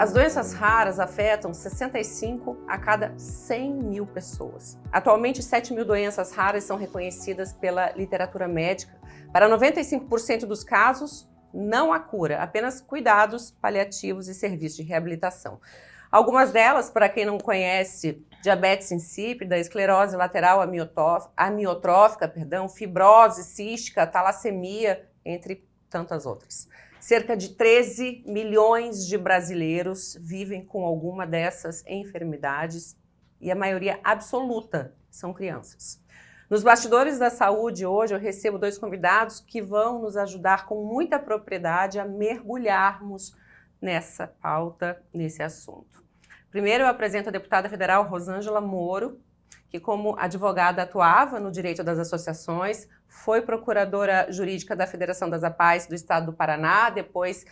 As doenças raras afetam 65 a cada 100 mil pessoas. Atualmente, 7 mil doenças raras são reconhecidas pela literatura médica. Para 95% dos casos, não há cura, apenas cuidados paliativos e serviços de reabilitação. Algumas delas, para quem não conhece, diabetes insípida, esclerose lateral amiotrófica, fibrose cística, talassemia, entre tantas outras. Cerca de 13 milhões de brasileiros vivem com alguma dessas enfermidades e a maioria absoluta são crianças. Nos bastidores da saúde, hoje eu recebo 2 convidados que vão nos ajudar com muita propriedade a mergulharmos nessa pauta, nesse assunto. Primeiro eu apresento a deputada federal Rosângela Moro, que como advogada atuava no direito das associações, foi procuradora jurídica da Federação das APAES do Estado do Paraná, depois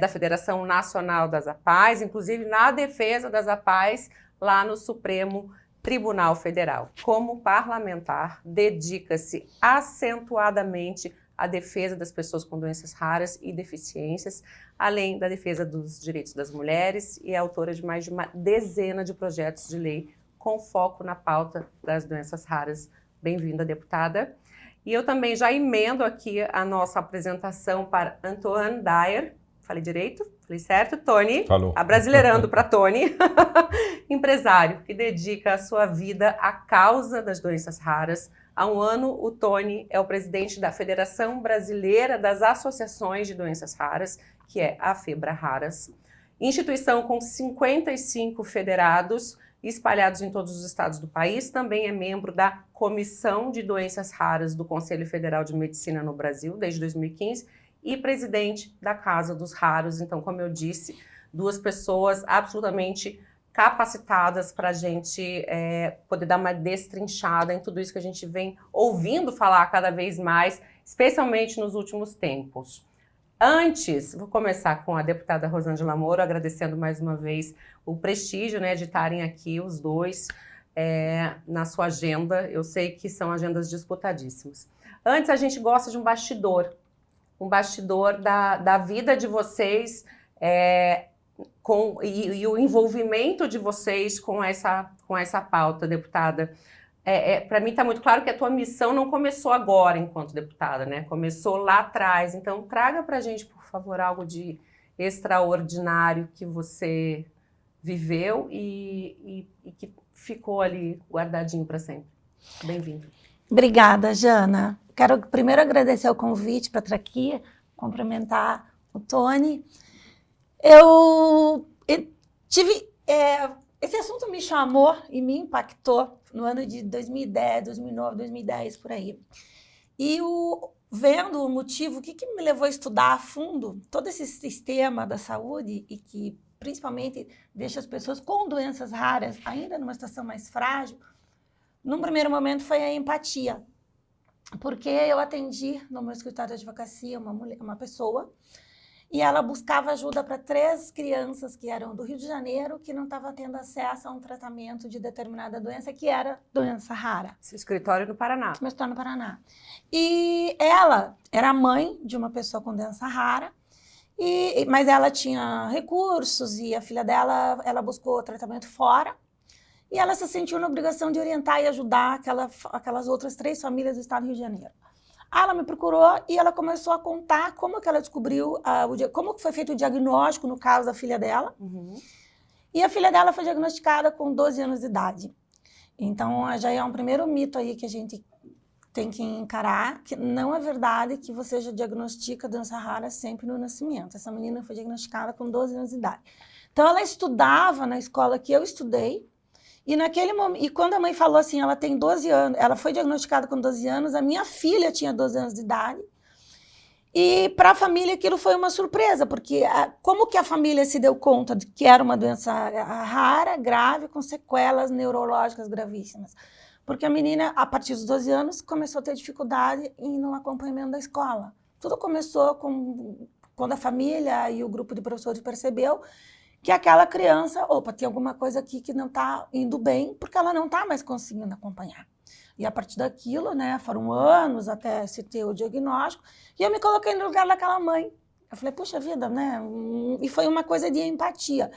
da Federação Nacional das APAES, inclusive na defesa das APAES lá no Supremo Tribunal Federal. Como parlamentar, dedica-se acentuadamente à defesa das pessoas com doenças raras e deficiências, além da defesa dos direitos das mulheres, e é autora de mais de uma dezena de projetos de lei com foco na pauta das doenças raras. Bem-vinda, deputada. E eu também já emendo aqui a nossa apresentação para Antoine Dyer. Falei direito? Falei certo? Tony. Falou. Abrasileirando para Tony. Empresário que dedica a sua vida à causa das doenças raras. Há um ano, o Tony é o presidente da Federação Brasileira das Associações de Doenças Raras, que é a FEBRARAS. Instituição com 55 federados espalhados em todos os estados do país, também é membro da Comissão de Doenças Raras do Conselho Federal de Medicina no Brasil, desde 2015, e presidente da Casa dos Raros. Então, como eu disse, 2 pessoas absolutamente capacitadas para a gente poder dar uma destrinchada em tudo isso que a gente vem ouvindo falar cada vez mais, especialmente nos últimos tempos. Antes, vou começar com a deputada Rosângela Moro, agradecendo mais uma vez o prestígio, de estarem aqui os 2 na sua agenda. Eu sei que são agendas disputadíssimas. Antes, a gente gosta de um bastidor da vida de vocês e o envolvimento de vocês com essa pauta, deputada. Para mim está muito claro que a tua missão não começou agora enquanto deputada, Começou lá atrás. Então, traga para a gente, por favor, algo de extraordinário que você viveu e que ficou ali guardadinho para sempre. Bem-vindo. Obrigada, Jana. Quero primeiro agradecer o convite para estar aqui, cumprimentar o Tony. Eu tive... esse assunto me chamou e me impactou no ano de 2010, 2009, 2010, por aí. E vendo o motivo, o que me levou a estudar a fundo todo esse sistema da saúde e que principalmente deixa as pessoas com doenças raras ainda numa situação mais frágil, num primeiro momento foi a empatia. Porque eu atendi no meu escritório de advocacia uma pessoa e ela buscava ajuda para 3 crianças que eram do Rio de Janeiro que não estavam tendo acesso a um tratamento de determinada doença, que era doença rara. Esse escritório no Paraná. Meu escritório no Paraná. E ela era mãe de uma pessoa com doença rara, mas ela tinha recursos e a filha dela, ela buscou tratamento fora. E ela se sentiu na obrigação de orientar e ajudar aquelas outras 3 famílias do estado do Rio de Janeiro. Ela me procurou e ela começou a contar como que ela descobriu, como que foi feito o diagnóstico no caso da filha dela. Uhum. E a filha dela foi diagnosticada com 12 anos de idade. Então, já é um primeiro mito aí que a gente tem que encarar, que não é verdade que você já diagnostica doença rara sempre no nascimento. Essa menina foi diagnosticada com 12 anos de idade. Então, ela estudava na escola que eu estudei, e naquele momento, e quando a mãe falou assim, ela tem 12 anos, ela foi diagnosticada com 12 anos, a minha filha tinha 12 anos de idade, e para a família aquilo foi uma surpresa, porque como que a família se deu conta de que era uma doença rara, grave, com sequelas neurológicas gravíssimas? Porque a menina, a partir dos 12 anos, começou a ter dificuldade no acompanhamento da escola. Tudo começou quando a família e o grupo de professores percebeu que aquela criança, tem alguma coisa aqui que não está indo bem, porque ela não está mais conseguindo acompanhar. E a partir daquilo, foram anos até se ter o diagnóstico, e eu me coloquei no lugar daquela mãe. Eu falei, puxa vida, né? E foi uma coisa de empatia.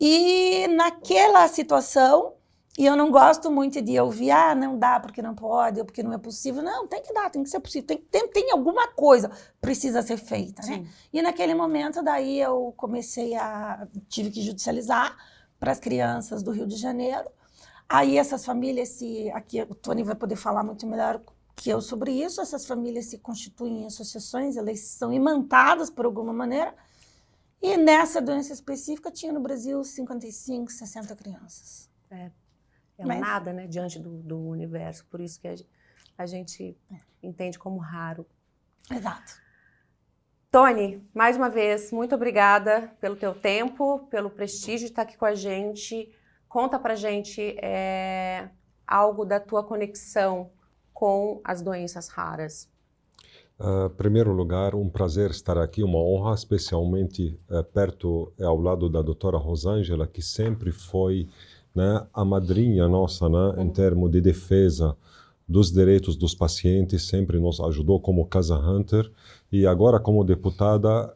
E naquela situação, e eu não gosto muito de ouvir, não dá porque não pode, ou porque não é possível. Não, tem que dar, tem que ser possível. Tem alguma coisa precisa ser feita, né? E naquele momento, daí eu tive que judicializar para as crianças do Rio de Janeiro. Aí essas famílias, aqui o Tony vai poder falar muito melhor que eu sobre isso, essas famílias se constituem em associações, elas são imantadas por alguma maneira, e nessa doença específica tinha no Brasil 55, 60 crianças. Mas nada, né, diante do universo, por isso que a gente entende como raro. Exato. Tony, mais uma vez, muito obrigada pelo teu tempo, pelo prestígio de estar aqui com a gente. Conta pra gente algo da tua conexão com as doenças raras. Em primeiro lugar, um prazer estar aqui, uma honra, especialmente perto e ao lado da doutora Rosângela, que sempre foi, né, a madrinha nossa, né, em termos de defesa dos direitos dos pacientes, sempre nos ajudou como Casa Hunter, e agora como deputada,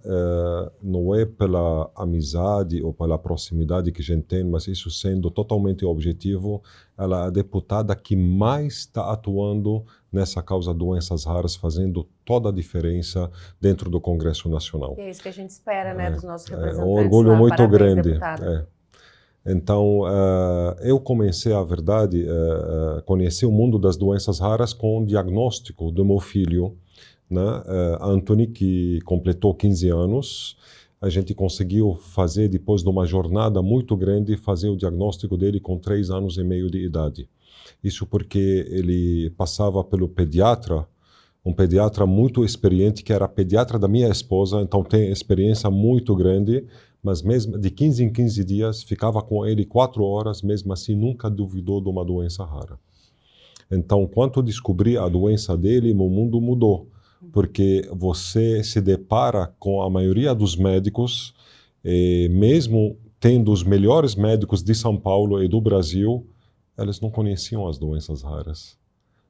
não é pela amizade ou pela proximidade que a gente tem, mas isso sendo totalmente objetivo, ela é a deputada que mais está atuando nessa causa doenças raras, fazendo toda a diferença dentro do Congresso Nacional. E é isso que a gente espera, né, dos nossos representantes. É um orgulho muito Parabéns, grande. deputada. Então, eu comecei, a verdade, conhecer o mundo das doenças raras com o diagnóstico do meu filho, né? Anthony, que completou 15 anos. A gente conseguiu fazer, depois de uma jornada muito grande, fazer o diagnóstico dele com 3 anos e meio de idade. Isso porque ele passava pelo pediatra, um pediatra muito experiente, que era pediatra da minha esposa, então tem experiência muito grande, mas mesmo de 15 em 15 dias ficava com ele 4 horas, mesmo assim nunca duvidou de uma doença rara. Então, quando descobri a doença dele, meu mundo mudou, porque você se depara com a maioria dos médicos, mesmo tendo os melhores médicos de São Paulo e do Brasil, eles não conheciam as doenças raras.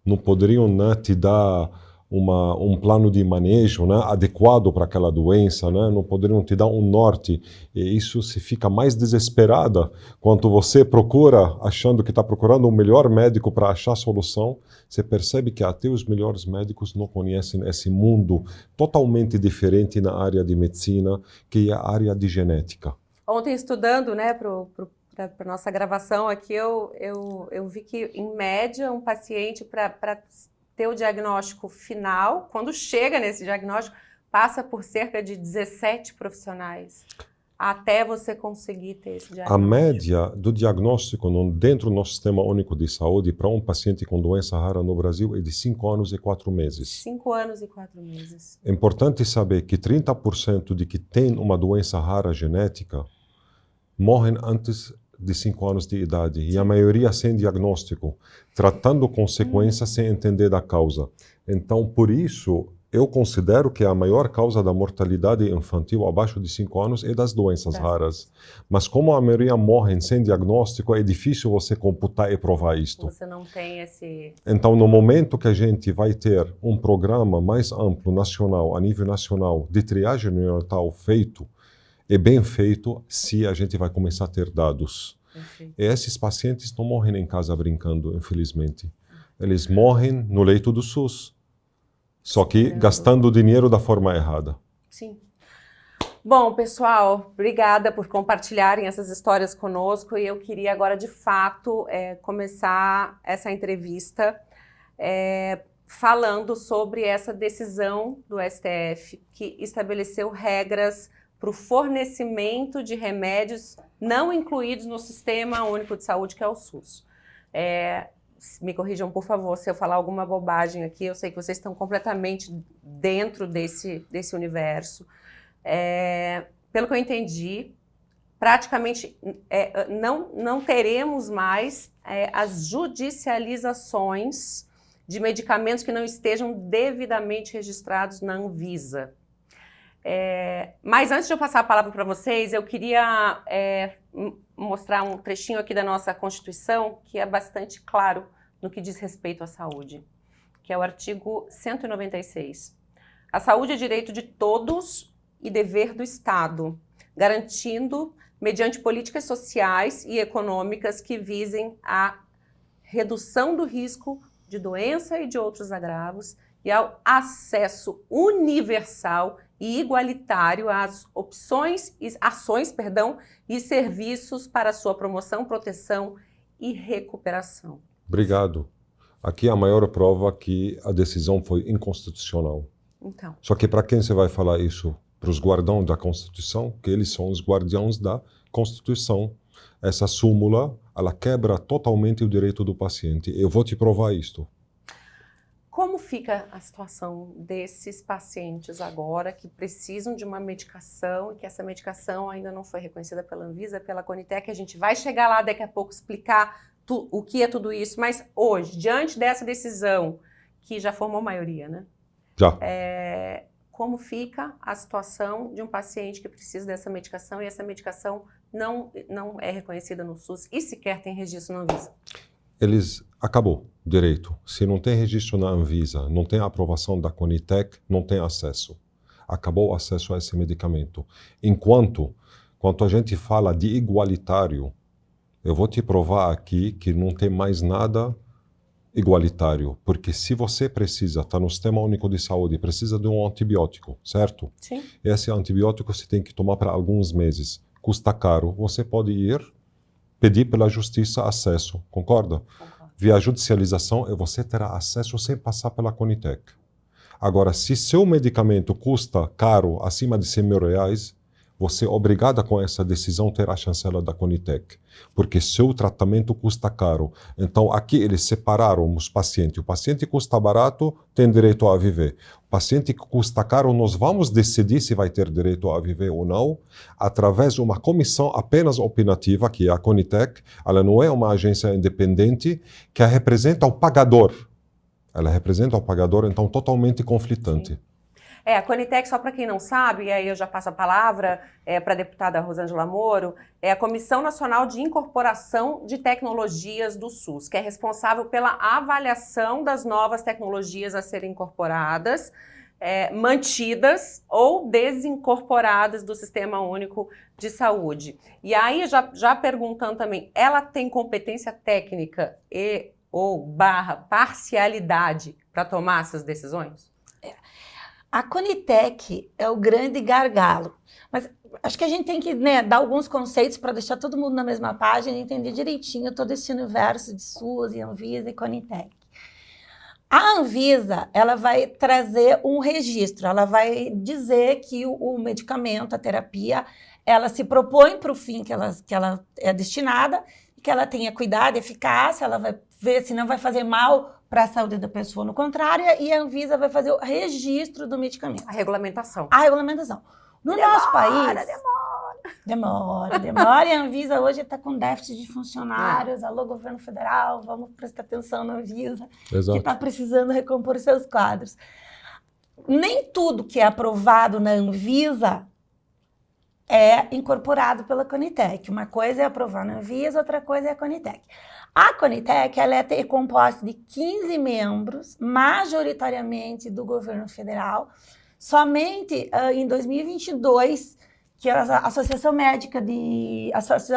Não poderiam, né, te dar um plano de manejo, né, adequado para aquela doença, né, não poderiam te dar um norte. E isso se fica mais desesperada quando você procura, achando que está procurando o melhor médico para achar a solução. Você percebe que até os melhores médicos não conhecem esse mundo totalmente diferente na área de medicina, que é a área de genética. Ontem, estudando, né, para nossa gravação aqui, eu vi que, em média, um paciente, para ter o diagnóstico final, quando chega nesse diagnóstico, passa por cerca de 17 profissionais, até você conseguir ter esse diagnóstico. A média do diagnóstico dentro do nosso Sistema Único de Saúde para um paciente com doença rara no Brasil é de 5 anos e 4 meses. 5 anos e 4 meses. É importante saber que 30% de que tem uma doença rara genética morrem antes de 5 anos de idade, e a maioria sem diagnóstico, tratando consequências sem entender da causa. Então, por isso, eu considero que a maior causa da mortalidade infantil abaixo de 5 anos é das doenças raras. Mas como a maioria morrem sem diagnóstico, é difícil você computar e provar isto. Você não tem esse... Então, no momento que a gente vai ter um programa mais amplo, nacional, a nível nacional, de triagem neonatal feito, é bem feito, se a gente vai começar a ter dados. Perfeito. E esses pacientes não morrem em casa brincando, infelizmente. Eles morrem no leito do SUS, só que gastando dinheiro da forma errada. Sim. Bom, pessoal, obrigada por compartilharem essas histórias conosco, e eu queria agora, de fato, começar essa entrevista falando sobre essa decisão do STF, que estabeleceu regras para o fornecimento de remédios não incluídos no Sistema Único de Saúde, que é o SUS. Me corrijam, por favor, se eu falar alguma bobagem aqui. Eu sei que vocês estão completamente dentro desse universo. Pelo que eu entendi, praticamente não teremos mais as judicializações de medicamentos que não estejam devidamente registrados na Anvisa. Mas antes de eu passar a palavra para vocês, eu queria mostrar um trechinho aqui da nossa Constituição, que é bastante claro no que diz respeito à saúde, que é o artigo 196. A saúde é direito de todos e dever do Estado, garantindo, mediante políticas sociais e econômicas que visem a redução do risco de doença e de outros agravos e ao acesso universal e igualitário às ações e serviços para sua promoção, proteção e recuperação. Obrigado. Aqui a maior prova que a decisão foi inconstitucional. Então. Só que para quem você vai falar isso? Para os guardiões da Constituição, que eles são os guardiões da Constituição. Essa súmula, ela quebra totalmente o direito do paciente. Eu vou te provar isto. Como fica a situação desses pacientes agora que precisam de uma medicação e que essa medicação ainda não foi reconhecida pela Anvisa, pela Conitec? A gente vai chegar lá daqui a pouco explicar o que é tudo isso, mas hoje, diante dessa decisão, que já formou maioria, né? Já. Como fica a situação de um paciente que precisa dessa medicação e essa medicação não é reconhecida no SUS e sequer tem registro na Anvisa? Acabou o direito. Se não tem registro na Anvisa, não tem aprovação da Conitec, não tem acesso. Acabou o acesso a esse medicamento. Enquanto a gente fala de igualitário, eu vou te provar aqui que não tem mais nada igualitário, porque se você precisa, está no Sistema Único de Saúde, precisa de um antibiótico, certo? Sim. Esse antibiótico você tem que tomar para alguns meses. Custa caro. Você pode ir pedir pela justiça acesso, concorda? Concordo. Via judicialização, você terá acesso sem passar pela Conitec. Agora, se seu medicamento custa caro, acima de R$100.000, você é obrigada com essa decisão ter a chancela da Conitec, porque seu tratamento custa caro. Então, aqui eles separaram os pacientes. O paciente que custa barato tem direito a viver. O paciente que custa caro, nós vamos decidir se vai ter direito a viver ou não, através de uma comissão apenas opinativa, que é a Conitec. Ela não é uma agência independente que representa o pagador. Ela representa o pagador, então, totalmente conflitante. Sim. A Conitec, só para quem não sabe, e aí eu já passo a palavra para a deputada Rosângela Moro, é a Comissão Nacional de Incorporação de Tecnologias do SUS, que é responsável pela avaliação das novas tecnologias a serem incorporadas, mantidas ou desincorporadas do Sistema Único de Saúde. E aí, já perguntando também, ela tem competência técnica ou parcialidade para tomar essas decisões? A Conitec é o grande gargalo, mas acho que a gente tem que dar alguns conceitos para deixar todo mundo na mesma página e entender direitinho todo esse universo de SUS e Anvisa e Conitec. A Anvisa, ela vai trazer um registro, ela vai dizer que o medicamento, a terapia, ela se propõe para o fim que ela é destinada, que ela tenha cuidado, eficácia, ela vai ver se não vai fazer mal para a saúde da pessoa, no contrário, e a Anvisa vai fazer o registro do medicamento. A regulamentação. A regulamentação. No nosso país... Demora. E a Anvisa hoje está com déficit de funcionários. Alô, governo federal, vamos prestar atenção na Anvisa, Exato. que está precisando recompor seus quadros. Nem tudo que é aprovado na Anvisa é incorporado pela Conitec. Uma coisa é aprovar na Anvisa, outra coisa é a Conitec. A Conitec ela é composta de 15 membros, majoritariamente do governo federal. Somente em 2022, que a Associação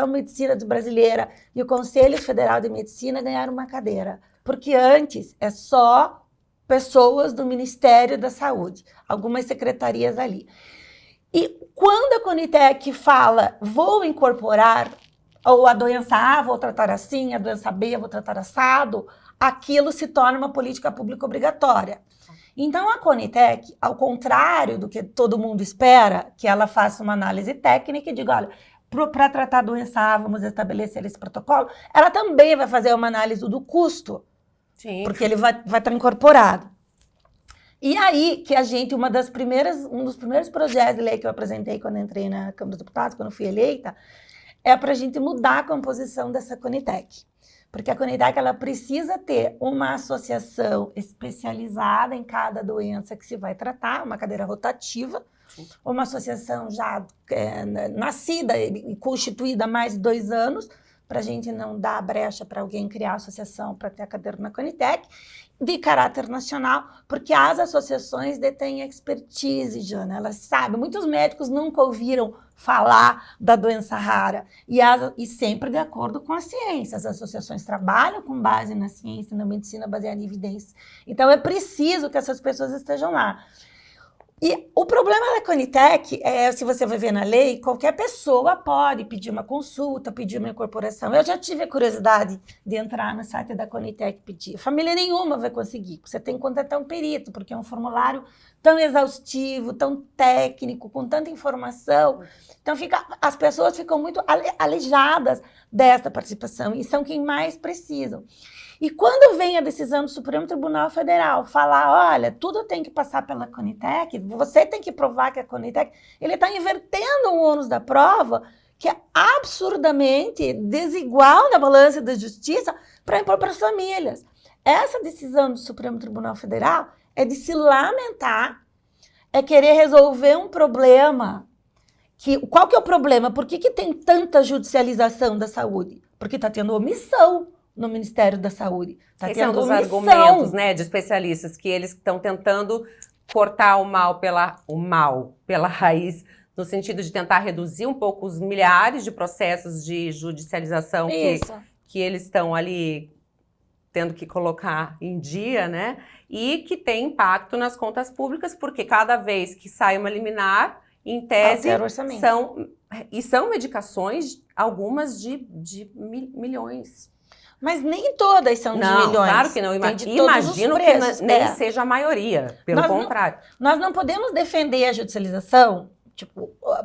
Medicina Brasileira e o Conselho Federal de Medicina ganharam uma cadeira. Porque antes é só pessoas do Ministério da Saúde, algumas secretarias ali. E quando a Conitec fala, vou incorporar, ou a doença A vou tratar assim, a doença B vou tratar assado, aquilo se torna uma política pública obrigatória. Então a Conitec, ao contrário do que todo mundo espera, que ela faça uma análise técnica e diga, olha, para tratar a doença A vamos estabelecer esse protocolo, ela também vai fazer uma análise do custo, Sim. porque ele vai estar incorporado. E aí que um dos primeiros projetos de lei que eu apresentei quando entrei na Câmara dos Deputados, quando fui eleita, é para a gente mudar a composição dessa Conitec. Porque a Conitec ela precisa ter uma associação especializada em cada doença que se vai tratar, uma cadeira rotativa, uma associação já nascida e constituída há mais de 2 anos, para a gente não dar brecha para alguém criar associação para ter a cadeira na Conitec, de caráter nacional, porque as associações detêm expertise, Jana, elas sabem. Muitos médicos nunca ouviram falar da doença rara, e sempre de acordo com a ciência. As associações trabalham com base na ciência, na medicina baseada em evidências. Então, é preciso que essas pessoas estejam lá. E o problema da Conitec é, se você vai ver na lei, qualquer pessoa pode pedir uma consulta, pedir uma incorporação. Eu já tive a curiosidade de entrar no site da Conitec e pedir. Família nenhuma vai conseguir. Você tem que contratar um perito, porque é um formulário tão exaustivo, tão técnico, com tanta informação. Então, as pessoas ficam muito aleijadas desta participação e são quem mais precisam. E quando vem a decisão do Supremo Tribunal Federal falar, olha, tudo tem que passar pela Conitec, você tem que provar que é a Conitec, ele está invertendo o ônus da prova, que é absurdamente desigual na balança da justiça, para impor para as famílias. Essa decisão do Supremo Tribunal Federal é de se lamentar, é querer resolver um problema. Qual que é o problema? Por que tem tanta judicialização da saúde? Porque está tendo omissão no Ministério da Saúde. Esse é um dos argumentos, né, de especialistas, que eles estão tentando cortar o mal pela raiz, no sentido de tentar reduzir um pouco os milhares de processos de judicialização que eles estão ali tendo que colocar em dia, né, e que tem impacto nas contas públicas, porque cada vez que sai uma liminar, em tese, são medicações, algumas de milhões. Mas nem todas são de milhões. Claro que não. Imagino preços, que nem seja a maioria. Pelo contrário. Nós não podemos defender a judicialização.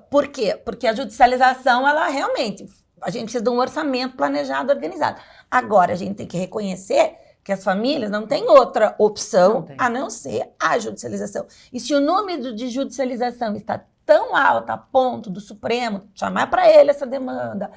Por quê? Porque a judicialização, ela realmente... A gente precisa de um orçamento planejado, organizado. Agora, a gente tem que reconhecer que as famílias não têm outra opção a não ser a judicialização. E se o número de judicialização está tão alto a ponto do Supremo chamar para ele essa demanda,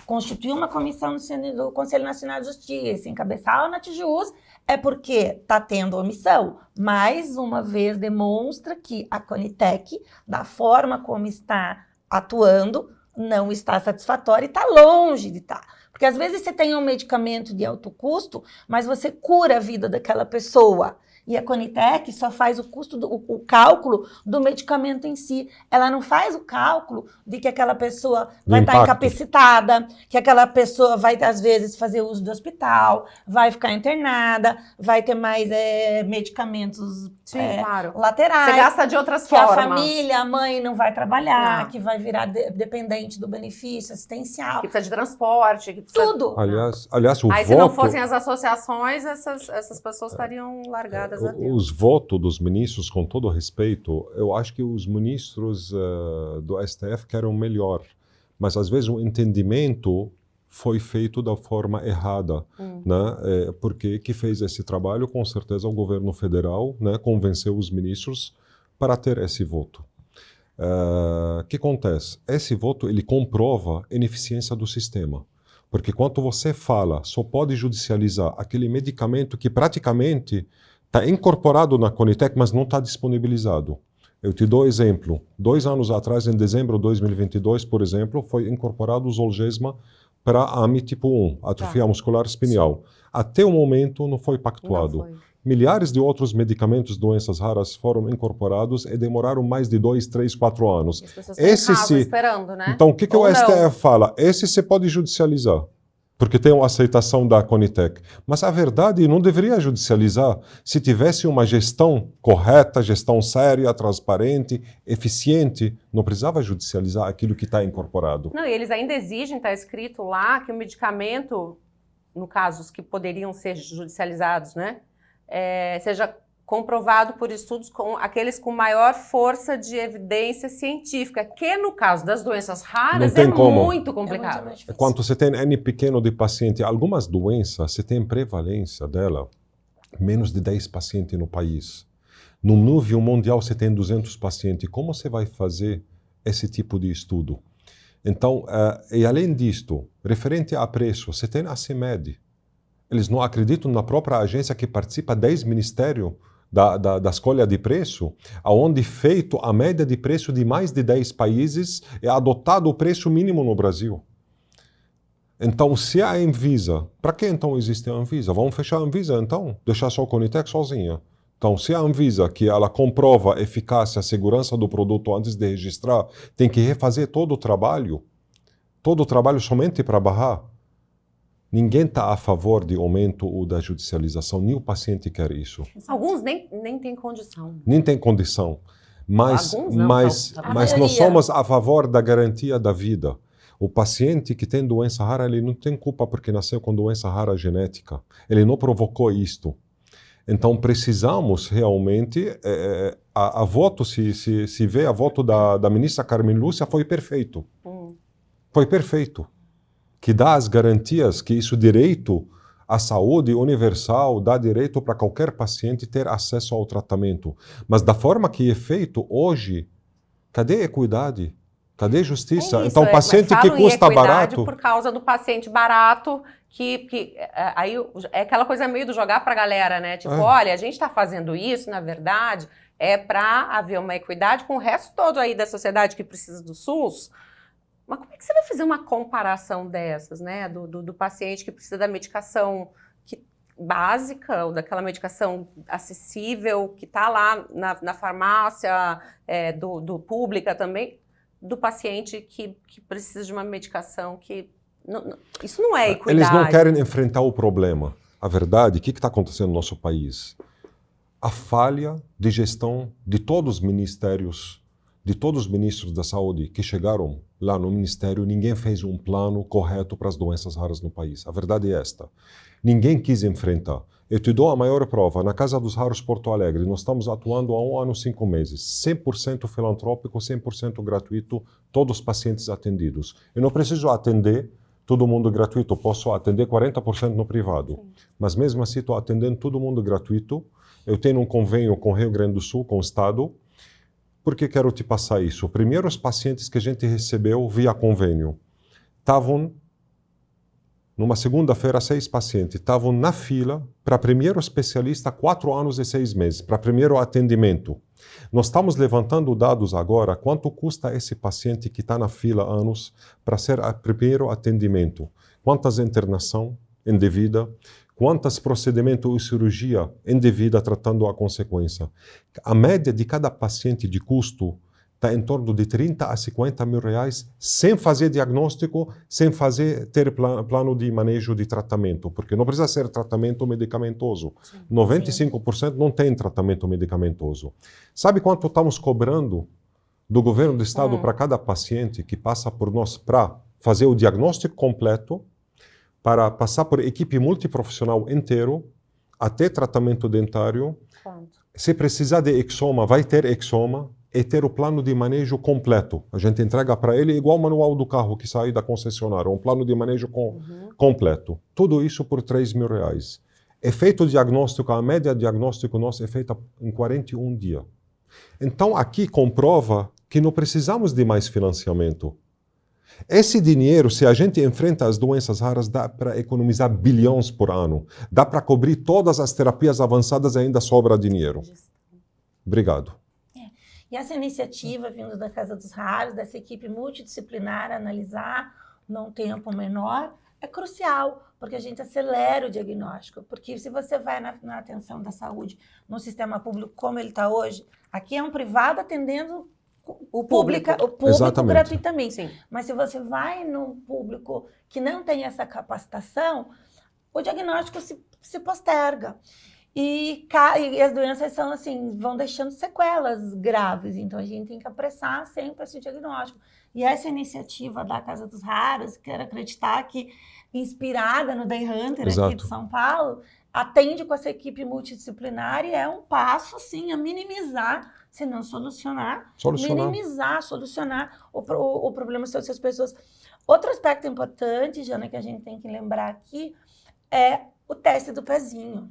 constituir uma comissão do Conselho Nacional de Justiça, encabeçar o Natjuz, é porque está tendo omissão. Mais uma vez demonstra que a Conitec, da forma como está atuando, não está satisfatória e está longe de estar. Porque às vezes você tem um medicamento de alto custo, mas você cura a vida daquela pessoa. E a Conitec só faz o cálculo do medicamento em si. Ela não faz o cálculo de que aquela pessoa vai estar incapacitada, que aquela pessoa vai, às vezes, fazer uso do hospital, vai ficar internada, vai ter mais medicamentos laterais. Você gasta de outras formas. Que a família, a mãe não vai trabalhar, que vai virar dependente do benefício assistencial. Que precisa de transporte. Que precisa... Tudo. Aliás, se não fossem as associações, essas pessoas estariam largadas. Os votos dos ministros, com todo respeito, eu acho que os ministros do STF querem melhor, mas às vezes o entendimento foi feito da forma errada, né? Porque que fez esse trabalho, com certeza, o governo federal, né, convenceu os ministros para ter esse voto. O que acontece? Esse voto ele comprova a ineficiência do sistema. Porque quando você fala, só pode judicializar aquele medicamento que praticamente está incorporado na Conitec, mas não está disponibilizado. Eu te dou exemplo. 2 anos atrás, em dezembro de 2022, por exemplo, foi incorporado o Zolgensma para AMI tipo 1, atrofia muscular espinhal. Até o momento não foi pactuado. Milhares de outros medicamentos, doenças raras, foram incorporados e demoraram mais de 2, 3, 4 anos. As pessoas estão esperando, né? Então, o que o STF fala? Esse você pode judicializar, porque tem a aceitação da Conitec. Mas a verdade, não deveria judicializar se tivesse uma gestão correta, gestão séria, transparente, eficiente. Não precisava judicializar aquilo que está incorporado. Não, e eles ainda exigem, está escrito lá, que o medicamento, no caso, os que poderiam ser judicializados, né, seja comprovado por estudos com aqueles com maior força de evidência científica, que no caso das doenças raras muito complicado. Quando você tem N pequeno de paciente, algumas doenças, você tem prevalência dela, menos de 10 pacientes no país. No nível mundial você tem 200 pacientes. Como você vai fazer esse tipo de estudo? Então, e além disto, referente a preço, você tem a CEMED. Eles não acreditam na própria agência que participa 10 ministérios da escolha de preço, onde feito a média de preço de mais de 10 países é adotado o preço mínimo no Brasil. Então, se a Anvisa, para que então existe a Anvisa? Vamos fechar a Anvisa então? Deixar só a Conitec sozinha? Então, se a Anvisa, que ela comprova a eficácia, a segurança do produto antes de registrar, tem que refazer todo o trabalho somente para barrar, ninguém está a favor de aumento ou da judicialização, nem o paciente quer isso. Alguns nem têm condição. Nem tem condição. Mas, Alguns não, mas maioria. nós somos a favor da garantia da vida. O paciente que tem doença rara, ele não tem culpa porque nasceu com doença rara genética. Ele não provocou isto. Então, precisamos realmente... a voto, se vê a voto da ministra Carmen Lúcia, foi perfeito. Foi perfeito. Que dá as garantias, que isso direito à saúde universal, dá direito para qualquer paciente ter acesso ao tratamento. Mas da forma que é feito hoje, cadê equidade? Cadê justiça? Isso, então, o paciente que custa barato... por causa do paciente barato, aí é aquela coisa meio do jogar para a galera, né? Tipo, olha, a gente está fazendo isso, na verdade, é para haver uma equidade com o resto todo aí da sociedade que precisa do SUS. Mas como é que você vai fazer uma comparação dessas, né? Do paciente que precisa da medicação básica, ou daquela medicação acessível, que está lá na farmácia do pública também, do paciente que precisa de uma medicação que... isso não é equidade. Eles não querem enfrentar o problema. A verdade, o que está acontecendo no nosso país? A falha de gestão de todos os ministérios, de todos os ministros da saúde que chegaram lá no ministério, ninguém fez um plano correto para as doenças raras no país. A verdade é esta. Ninguém quis enfrentar. Eu te dou a maior prova. Na Casa dos Raros Porto Alegre, nós estamos atuando há 1 ano e 5 meses. 100% filantrópico, 100% gratuito, todos os pacientes atendidos. Eu não preciso atender todo mundo gratuito. Eu posso atender 40% no privado. Mas mesmo assim, estou atendendo todo mundo gratuito. Eu tenho um convênio com o Rio Grande do Sul, com o Estado. Por que quero te passar isso? Primeiro, os pacientes que a gente recebeu via convênio estavam... Numa segunda-feira, 6 pacientes estavam na fila para primeiro especialista 4 anos e 6 meses, para primeiro atendimento. Nós estamos levantando dados agora, quanto custa esse paciente que está na fila há anos para ser a primeiro atendimento. Quantas internação indevida, quantos procedimentos e cirurgia indevida tratando a consequência. A média de cada paciente de custo está em torno de 30 a 50 mil reais, sem fazer diagnóstico, sem ter plano de manejo de tratamento, porque não precisa ser tratamento medicamentoso. 95% não tem tratamento medicamentoso. Sabe quanto estamos cobrando do governo do estado para cada paciente que passa por nós para fazer o diagnóstico completo, para passar por equipe multiprofissional inteiro, até tratamento dentário? Se precisar de exoma, vai ter exoma, e ter o plano de manejo completo. A gente entrega para ele igual o manual do carro que sai da concessionária, um plano de manejo completo. Tudo isso por 3 mil reais. É feito o diagnóstico, a média de diagnóstico nosso é feita em 41 dias. Então aqui comprova que não precisamos de mais financiamento. Esse dinheiro, se a gente enfrenta as doenças raras, dá para economizar bilhões por ano. Dá para cobrir todas as terapias avançadas e ainda sobra dinheiro. Obrigado. E essa iniciativa vindo da Casa dos Raros, dessa equipe multidisciplinar, analisar num tempo menor, é crucial, porque a gente acelera o diagnóstico. Porque se você vai na atenção da saúde, no sistema público como ele está hoje, aqui é um privado atendendo o público gratuitamente. Sim. Mas se você vai num público que não tem essa capacitação, o diagnóstico se posterga. E as doenças são assim, vão deixando sequelas graves, então a gente tem que apressar sempre esse diagnóstico. E essa iniciativa da Casa dos Raros, quero acreditar que, inspirada no Day Hunter aqui de São Paulo, atende com essa equipe multidisciplinar e é um passo, sim, a minimizar, se não solucionar. Solucionar o problema dessas pessoas. Outro aspecto importante, Jana, que a gente tem que lembrar aqui, é o teste do pezinho.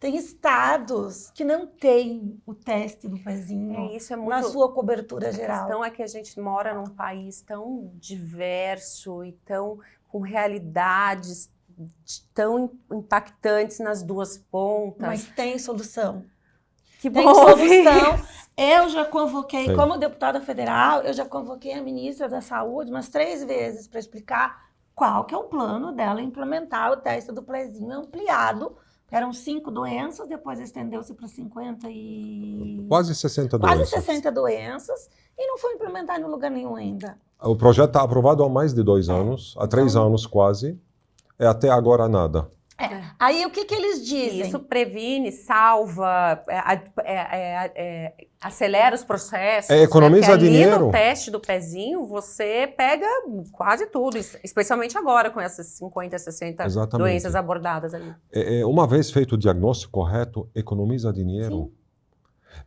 Tem estados que não têm o teste do pezinho na sua cobertura geral. A questão é que a gente mora num país tão diverso e com realidades tão impactantes nas duas pontas. Mas tem solução. Que tem bom solução. Eu já convoquei, como deputada federal, eu já convoquei a ministra da Saúde umas 3 vezes para explicar qual que é o plano dela implementar o teste do pezinho ampliado. Eram 5 doenças, depois estendeu-se para 50 e... Quase 60 doenças. Quase 60 doenças, e não foi implementado em lugar nenhum ainda. O projeto está aprovado há mais de 2 anos, há 3 anos quase, e até agora nada. Aí o que eles dizem? Isso previne, salva, acelera os processos. Economiza ali dinheiro. no teste do pezinho, você pega quase tudo, especialmente agora com essas 50, 60 Exatamente. doenças abordadas ali. Uma vez feito o diagnóstico correto, economiza dinheiro. Sim.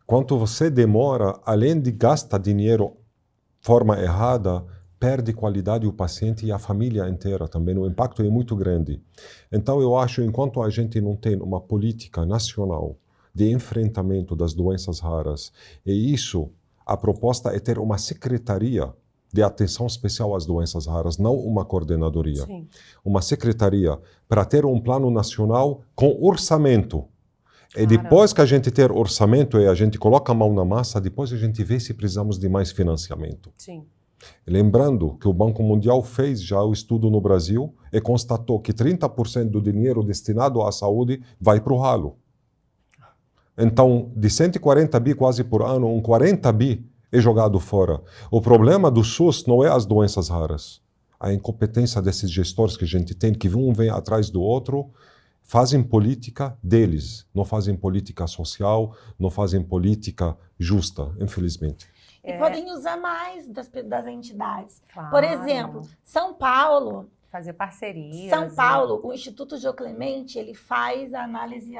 Quanto você demora, além de gastar dinheiro de forma errada, perde qualidade o paciente e a família inteira também. O impacto é muito grande. Então, eu acho, enquanto a gente não tem uma política nacional de enfrentamento das doenças raras, e isso, a proposta é ter uma secretaria de atenção especial às doenças raras, não uma coordenadoria. Sim. Uma secretaria para ter um plano nacional com orçamento. E depois que a gente ter orçamento e a gente coloca a mão na massa, depois a gente vê se precisamos de mais financiamento. Sim. Lembrando que o Banco Mundial fez já o estudo no Brasil e constatou que 30% do dinheiro destinado à saúde vai para o ralo. Então, de 140 bi quase por ano, 40 bi é jogado fora. O problema do SUS não é as doenças raras. A incompetência desses gestores que a gente tem, que um vem atrás do outro, fazem política deles, não fazem política social, não fazem política justa, infelizmente. E podem usar mais das entidades. Claro. Por exemplo, São Paulo... Fazer parcerias. São Paulo, o Instituto Jô Clemente, ele faz a análise,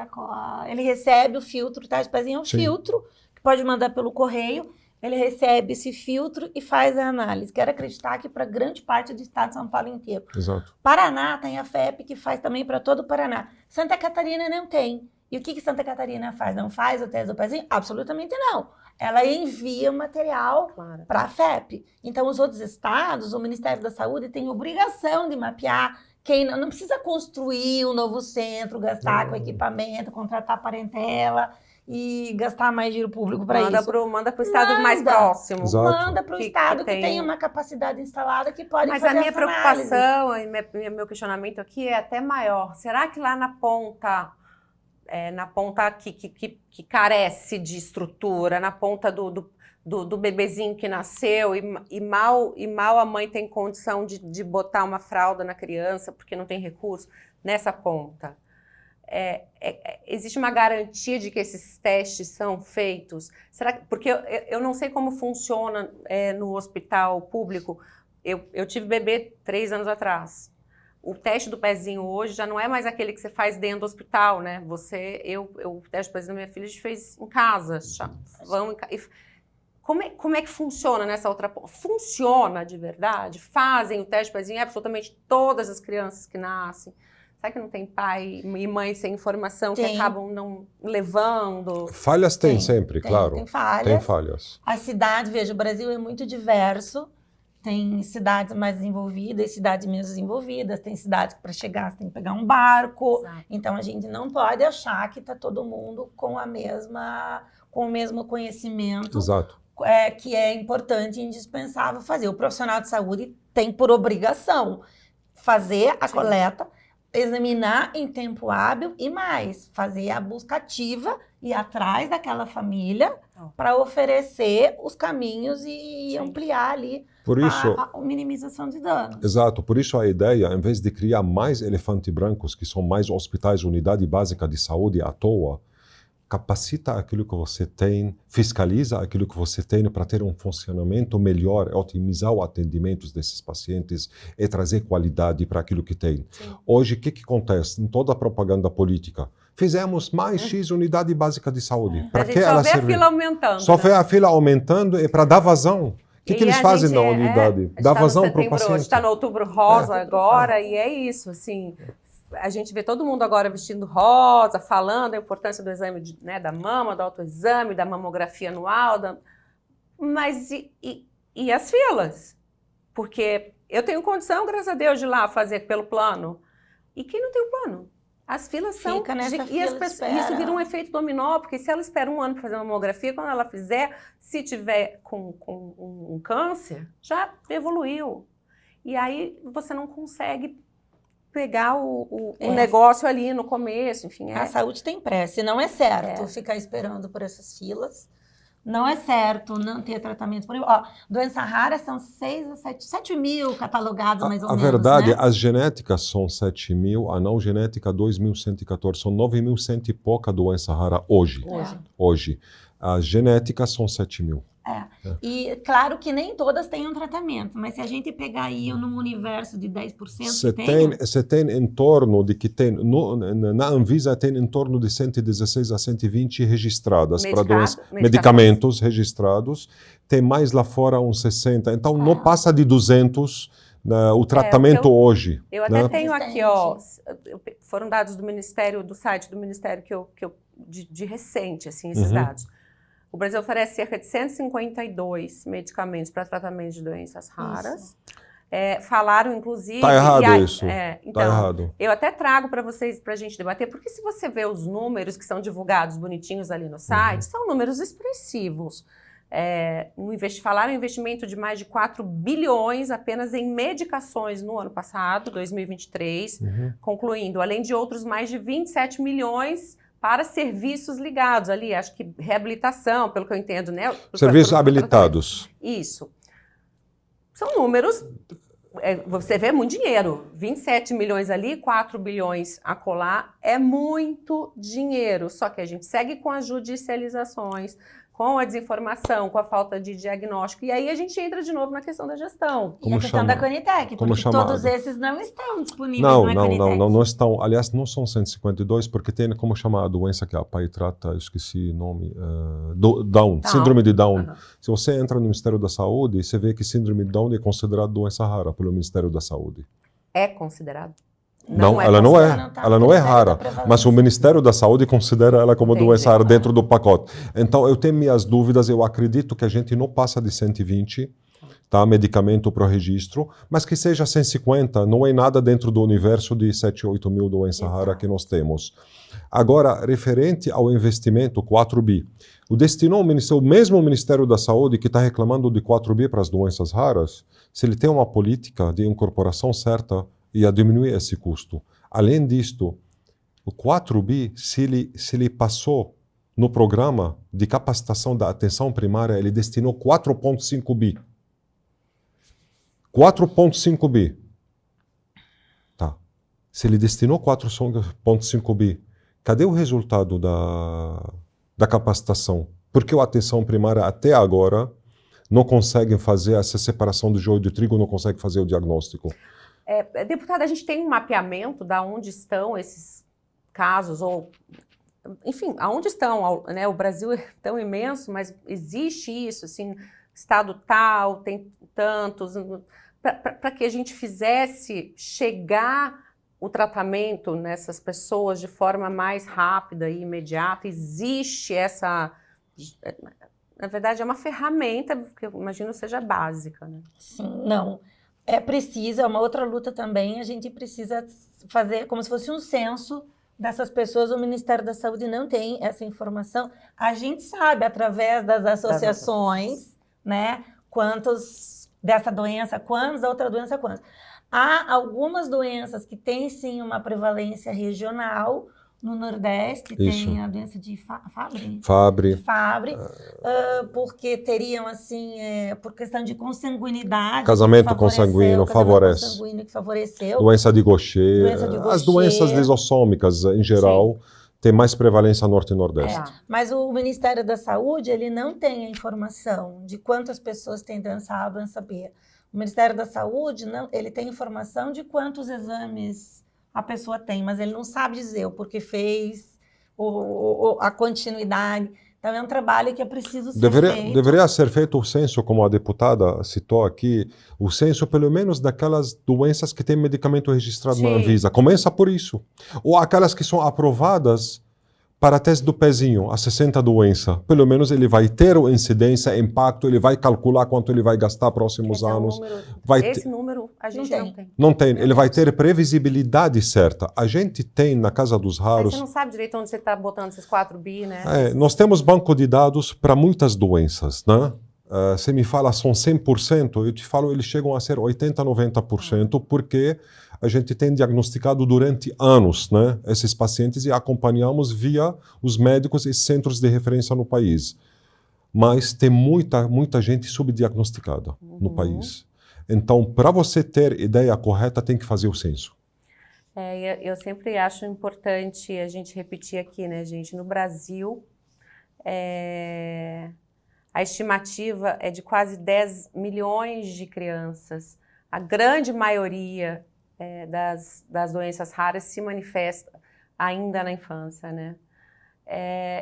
ele recebe o filtro, tá? Esse pezinho é um filtro, que pode mandar pelo correio, ele recebe esse filtro e faz a análise. Quero acreditar que para grande parte do estado de São Paulo inteiro. Exato. Paraná tem a FEP, que faz também para todo o Paraná. Santa Catarina não tem. E o que Santa Catarina faz? Não faz o teste do pezinho? Absolutamente não. Ela envia o material para a FEP. Então, os outros estados, o Ministério da Saúde tem obrigação de mapear quem não precisa construir um novo centro, gastar com equipamento, contratar parentela e gastar mais dinheiro público para isso. Manda para o estado mais próximo. Exato. Manda para o estado que tem uma capacidade instalada que pode fazer essa análise. Mas a minha preocupação e meu questionamento aqui é até maior. Será que lá na ponta que carece de estrutura, na ponta do bebezinho que nasceu e mal a mãe tem condição de botar uma fralda na criança porque não tem recurso, nessa ponta, existe uma garantia de que esses testes são feitos? Porque eu não sei como funciona no hospital público. Eu tive bebê 3 anos atrás. O teste do pezinho hoje já não é mais aquele que você faz dentro do hospital, né? O teste do pezinho da minha filha a gente fez em casa. Como é que funciona nessa outra ponta? Funciona de verdade? Fazem o teste do pezinho absolutamente todas as crianças que nascem? Será que não tem pai e mãe sem informação que acabam não levando? Falhas tem sempre, claro. Tem falhas. Tem falhas. A cidade, veja, o Brasil é muito diverso. Tem cidades mais desenvolvidas e cidades menos desenvolvidas. Tem cidades que para chegar você tem que pegar um barco. Exato. Então a gente não pode achar que está todo mundo com o mesmo conhecimento. Exato. Que é importante e indispensável fazer. O profissional de saúde tem por obrigação fazer a coleta, examinar em tempo hábil e mais, fazer a busca ativa e ir atrás daquela família para oferecer os caminhos e ampliar ali a minimização de danos. Exato, por isso a ideia, em vez de criar mais elefantes brancos, que são mais hospitais, unidade básica de saúde à toa, capacita aquilo que você tem, fiscaliza aquilo que você tem para ter um funcionamento melhor, otimizar o atendimento desses pacientes e trazer qualidade para aquilo que tem. Sim. Hoje, o que acontece em toda a propaganda política? Fizemos mais X unidade básica de saúde. Para que ela serve? Só vê a fila aumentando. Só vê a fila aumentando e para dar vazão. O que eles fazem na unidade? Dá vazão para o paciente. A gente está no Outubro Rosa agora e é isso, assim... A gente vê todo mundo agora vestindo rosa, falando a importância do exame da mama, do autoexame, da mamografia anual. Mas e as filas? Porque eu tenho condição, graças a Deus, de ir lá fazer pelo plano. E quem não tem o plano? As filas são... Fica nessa fila isso vira um efeito dominó, porque se ela espera 1 ano para fazer uma mamografia, quando ela fizer, se tiver com um câncer, já evoluiu. e aí você não consegue pegar o negócio ali no começo, enfim. A saúde tem pressa, e não é certo ficar esperando por essas filas. Não é certo não ter tratamento. Por exemplo, doença rara são 6 a 7 mil catalogados, mais ou menos. A verdade, né? as genéticas são 7 mil, a não genética 2.114. São 9.100 e pouca doença rara hoje. Hoje. As genéticas são 7 mil. E claro que nem todas têm um tratamento, mas se a gente pegar aí num universo de 10% você tem em torno de que tem, na Anvisa tem em torno de 116 a 120 registradas para doenças, medicamentos registrados, tem mais lá fora uns 60, então não passa de 200 o tratamento hoje. Eu até tenho aqui, foram dados do Ministério, do site do Ministério de recente, assim, esses dados. O Brasil oferece cerca de 152 medicamentos para tratamento de doenças raras. Falaram, inclusive... Está errado isso. Então, errado. Eu até trago para vocês, para a gente debater, porque se você vê os números que são divulgados bonitinhos ali no site, são números expressivos. Falaram em investimento de mais de 4 bilhões apenas em medicações no ano passado, 2023, concluindo, além de outros mais de 27 milhões para serviços ligados ali, acho que reabilitação, pelo que eu entendo, né? Serviços habilitados. Isso. São números, você vê muito dinheiro. 27 milhões ali, 4 bilhões acolá, é muito dinheiro. Só que a gente segue com as judicializações, com a desinformação, com a falta de diagnóstico. E aí a gente entra de novo na questão da gestão. E a questão da Conitec, porque todos esses não estão disponíveis na Conitec. Não estão. Aliás, não são 152, porque tem como chamar a doença que a PAI trata, eu esqueci o nome, Down, síndrome de Down. Se você entra no Ministério da Saúde, você vê que síndrome de Down é considerado doença rara pelo Ministério da Saúde. É considerado? Ela não é rara, mas o Ministério da Saúde considera ela como doença rara dentro do pacote. Então, eu tenho minhas dúvidas, eu acredito que a gente não passa de 120, tá, medicamento para o registro, mas que seja 150, não é nada dentro do universo de 7, 8 mil doenças raras que nós temos. Agora, referente ao investimento, 4 bi, o mesmo Ministério da Saúde que está reclamando de 4 bi para as doenças raras, se ele tem uma política de incorporação certa, ia diminuir esse custo. Além disto, o 4 bi, se ele passou no programa de capacitação da atenção primária, ele destinou 4,5 bi. 4,5 bi. Tá. Se ele destinou 4,5 bi, cadê o resultado da capacitação? Porque a atenção primária até agora não consegue fazer essa separação do joio de trigo, não consegue fazer o diagnóstico. Deputada, a gente tem um mapeamento de onde estão esses casos, ou, enfim, aonde estão, né? O Brasil é tão imenso, mas existe isso, assim, estado tal, tem tantos, para que a gente fizesse chegar o tratamento nessas pessoas de forma mais rápida e imediata. Existe essa... Na verdade, é uma ferramenta que eu imagino seja básica, né? Sim, não. É uma outra luta também, a gente precisa fazer como se fosse um censo dessas pessoas, o Ministério da Saúde não tem essa informação. A gente sabe, através das associações, né, quantos dessa doença, quantos, da outra doença, quantos. Há algumas doenças que têm, sim, uma prevalência regional. No Nordeste tem a doença de Fabry, porque teriam, assim, por questão de consanguinidade. Casamento consanguíneo favorece. Consanguíneo que favoreceu. Doença de Gaucher. As doenças lisossômicas, em geral, têm mais prevalência norte e nordeste. Mas o Ministério da Saúde, ele não tem a informação de quantas pessoas têm doença A, doença B. O Ministério da Saúde, não, ele tem informação de quantos exames a pessoa tem, mas ele não sabe dizer o porquê fez, a continuidade. Então, é um trabalho que é preciso ser feito. Deveria ser feito o censo, como a deputada citou aqui, o censo pelo menos daquelas doenças que têm medicamento registrado na Anvisa. Começa por isso. Ou aquelas que são aprovadas para teste do pezinho, a 60 doenças. Pelo menos ele vai ter incidência, impacto, ele vai calcular quanto ele vai gastar próximos anos. Esse número a gente não tem. Não tem. Ele vai ter previsibilidade certa. A gente tem na Casa dos Raros... Mas você não sabe direito onde você está botando esses 4 bi, né? Nós temos banco de dados para muitas doenças, né? Você me fala são 100%, eu te falo eles chegam a ser 80%, 90%, porque a gente tem diagnosticado durante anos, né, esses pacientes e acompanhamos via os médicos e centros de referência no país. Mas tem muita gente subdiagnosticada no país. Então, para você ter ideia correta, tem que fazer o censo. Eu sempre acho importante a gente repetir aqui, né, gente? No Brasil, a estimativa é de quase 10 milhões de crianças. A grande maioria das doenças raras se manifesta ainda na infância, né?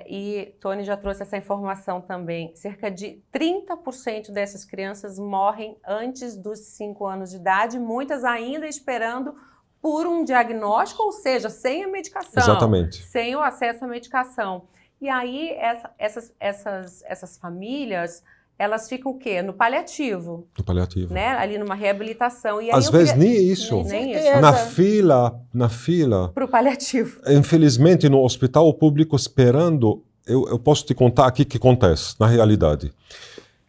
E Tony já trouxe essa informação também. Cerca de 30% dessas crianças morrem antes dos 5 anos de idade, muitas ainda esperando por um diagnóstico, ou seja, sem a medicação. Exatamente. Sem o acesso à medicação. E aí, essas famílias, elas ficam o quê? No paliativo. No paliativo. Né? Ali numa reabilitação. E aí às vezes nem isso. Nem isso. Na fila. Para o paliativo. Infelizmente, no hospital público, esperando, eu posso te contar aqui o que acontece, na realidade.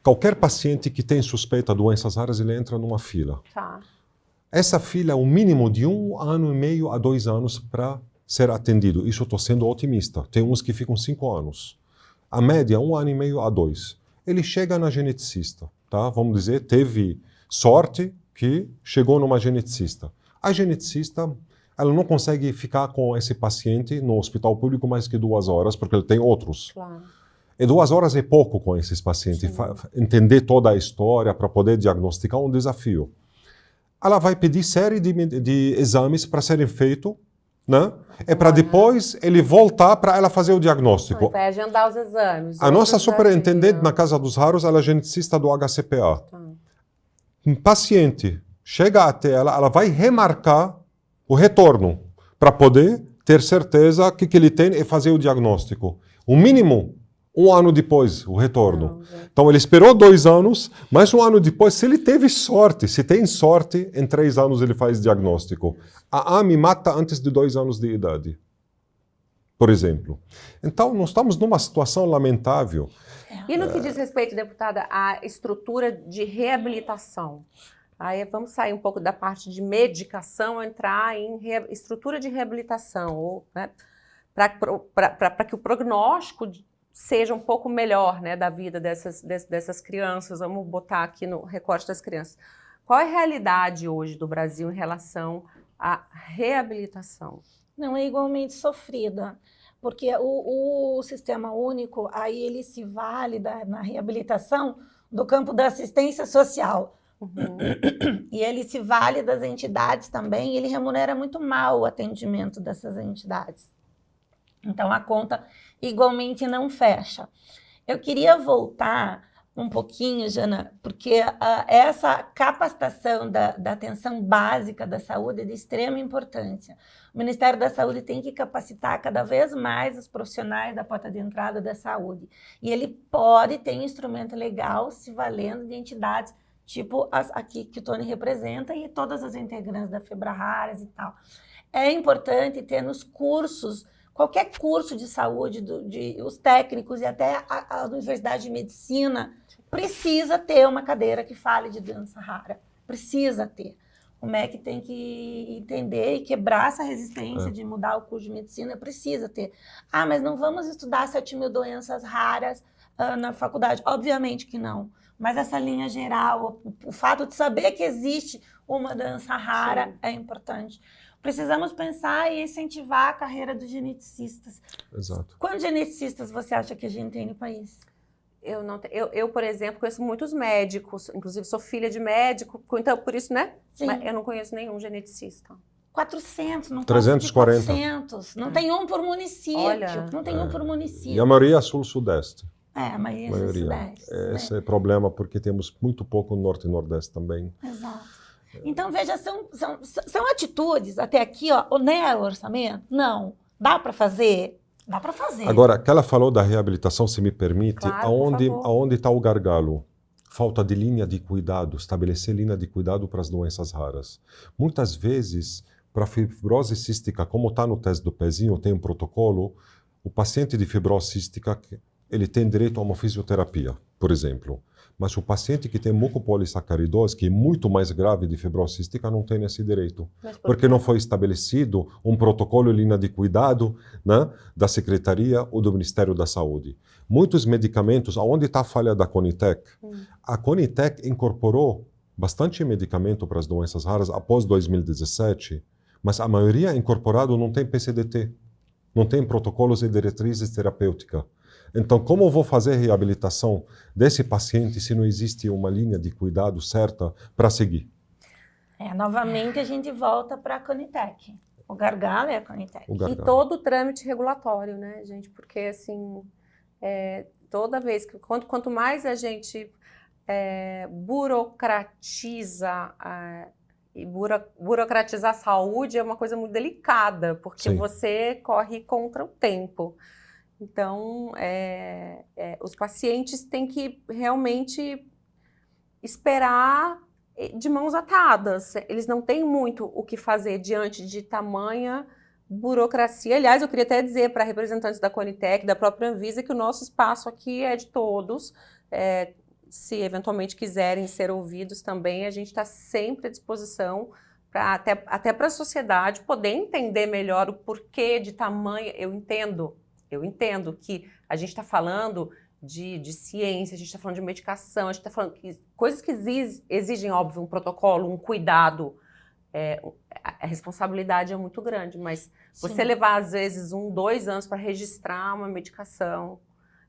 Qualquer paciente que tem suspeita de doenças raras, ele entra numa fila. Tá. Essa fila é o mínimo de 1 ano e meio a 2 anos para ser atendido. Isso eu estou sendo otimista. Tem uns que ficam 5 anos. A média, 1 ano e meio a 2. Ele chega na geneticista, tá? Vamos dizer, teve sorte que chegou numa geneticista. A geneticista, ela não consegue ficar com esse paciente no hospital público mais que 2 horas, porque ele tem outros. Claro. E 2 horas é pouco com esses pacientes. Entender toda a história para poder diagnosticar é um desafio. Ela vai pedir série de exames para serem feitos, né? É para depois ele voltar para ela fazer o diagnóstico. Vai agendar os exames. A nossa superintendente na Casa dos Raros, ela é geneticista do HCPA. Um paciente chega até ela, ela vai remarcar o retorno para poder ter certeza que ele tem e fazer o diagnóstico. O mínimo, 1 ano depois, o retorno. Então, ele esperou 2 anos, mas 1 ano depois, se ele teve sorte, se tem sorte, em 3 anos ele faz diagnóstico. A AMI mata antes de 2 anos de idade, por exemplo. Então, nós estamos numa situação lamentável. E no que diz respeito, deputada, à estrutura de reabilitação? Aí vamos sair um pouco da parte de medicação, entrar em estrutura de reabilitação, né? Para que o prognóstico seja um pouco melhor, né, da vida dessas crianças. Vamos botar aqui no recorte das crianças. Qual é a realidade hoje do Brasil em relação à reabilitação? Não é igualmente sofrida, porque o Sistema Único, aí ele se vale na reabilitação do campo da assistência social. E ele se vale das entidades também, e ele remunera muito mal o atendimento dessas entidades. Então, a conta igualmente não fecha. Eu queria voltar um pouquinho, Jana, porque essa capacitação da atenção básica da saúde é de extrema importância. O Ministério da Saúde tem que capacitar cada vez mais os profissionais da porta de entrada da saúde. E ele pode ter um instrumento legal se valendo de entidades tipo as aqui que o Tony representa e todas as integrantes da FEBRARAS e tal. É importante ter nos cursos, qualquer curso de saúde, os técnicos e até a Universidade de Medicina precisa ter uma cadeira que fale de doença rara. Precisa ter. O MEC tem que entender e quebrar essa resistência de mudar o curso de medicina. Precisa ter. Ah, mas não vamos estudar 7.000 doenças raras na faculdade. Obviamente que não. Mas essa linha geral, o fato de saber que existe uma doença rara é importante. Precisamos pensar e incentivar a carreira dos geneticistas. Exato. Quantos geneticistas você acha que a gente tem no país? Eu, por exemplo, conheço muitos médicos, inclusive sou filha de médico, então por isso, né? Sim. Mas eu não conheço nenhum geneticista. 400, não 340. 400. Não tem um por município. Olha, não tem um por município. E a maioria é sul-sudeste. A maioria é sul-sudeste. Esse é o problema, porque temos muito pouco no norte e nordeste também. Exato. Então, veja, são atitudes, até aqui, ó, onera o orçamento? Não. Dá para fazer? Dá para fazer. Agora, que ela falou da reabilitação, se me permite, Claro, aonde está o gargalo? Falta de linha de cuidado, estabelecer linha de cuidado para as doenças raras. Muitas vezes, para fibrose cística, como está no teste do pezinho, tem um protocolo, o paciente de fibrose cística, ele tem direito a uma fisioterapia, por exemplo. Mas o paciente que tem mucopolissacaridose, que é muito mais grave de fibrose cística, não tem esse direito. Porque não foi estabelecido um protocolo em linha de cuidado, né, da Secretaria ou do Ministério da Saúde. Muitos medicamentos, aonde está a falha da Conitec? A Conitec incorporou bastante medicamento para as doenças raras após 2017, mas a maioria incorporado não tem PCDT, não tem protocolos e diretrizes terapêuticas. Então, como eu vou fazer a reabilitação desse paciente se não existe uma linha de cuidado certa para seguir? Novamente a gente volta para a Conitec. O gargalo é a Conitec. E todo o trâmite regulatório, né, gente? Porque, assim, toda vez que... Quanto mais a gente burocratiza... E burocratizar a saúde é uma coisa muito delicada, porque Sim. você corre contra o tempo. Então, os pacientes têm que realmente esperar de mãos atadas. Eles não têm muito o que fazer diante de tamanha burocracia. Aliás, eu queria até dizer para representantes da Conitec, da própria Anvisa, que o nosso espaço aqui é de todos. Se eventualmente quiserem ser ouvidos também, a gente está sempre à disposição para até para a sociedade poder entender melhor o porquê de tamanha. Eu entendo que a gente está falando de ciência, a gente está falando de medicação, a gente está falando que coisas que exigem, óbvio, um protocolo, um cuidado. A responsabilidade é muito grande, mas você levar, às vezes, 1, 2 anos para registrar uma medicação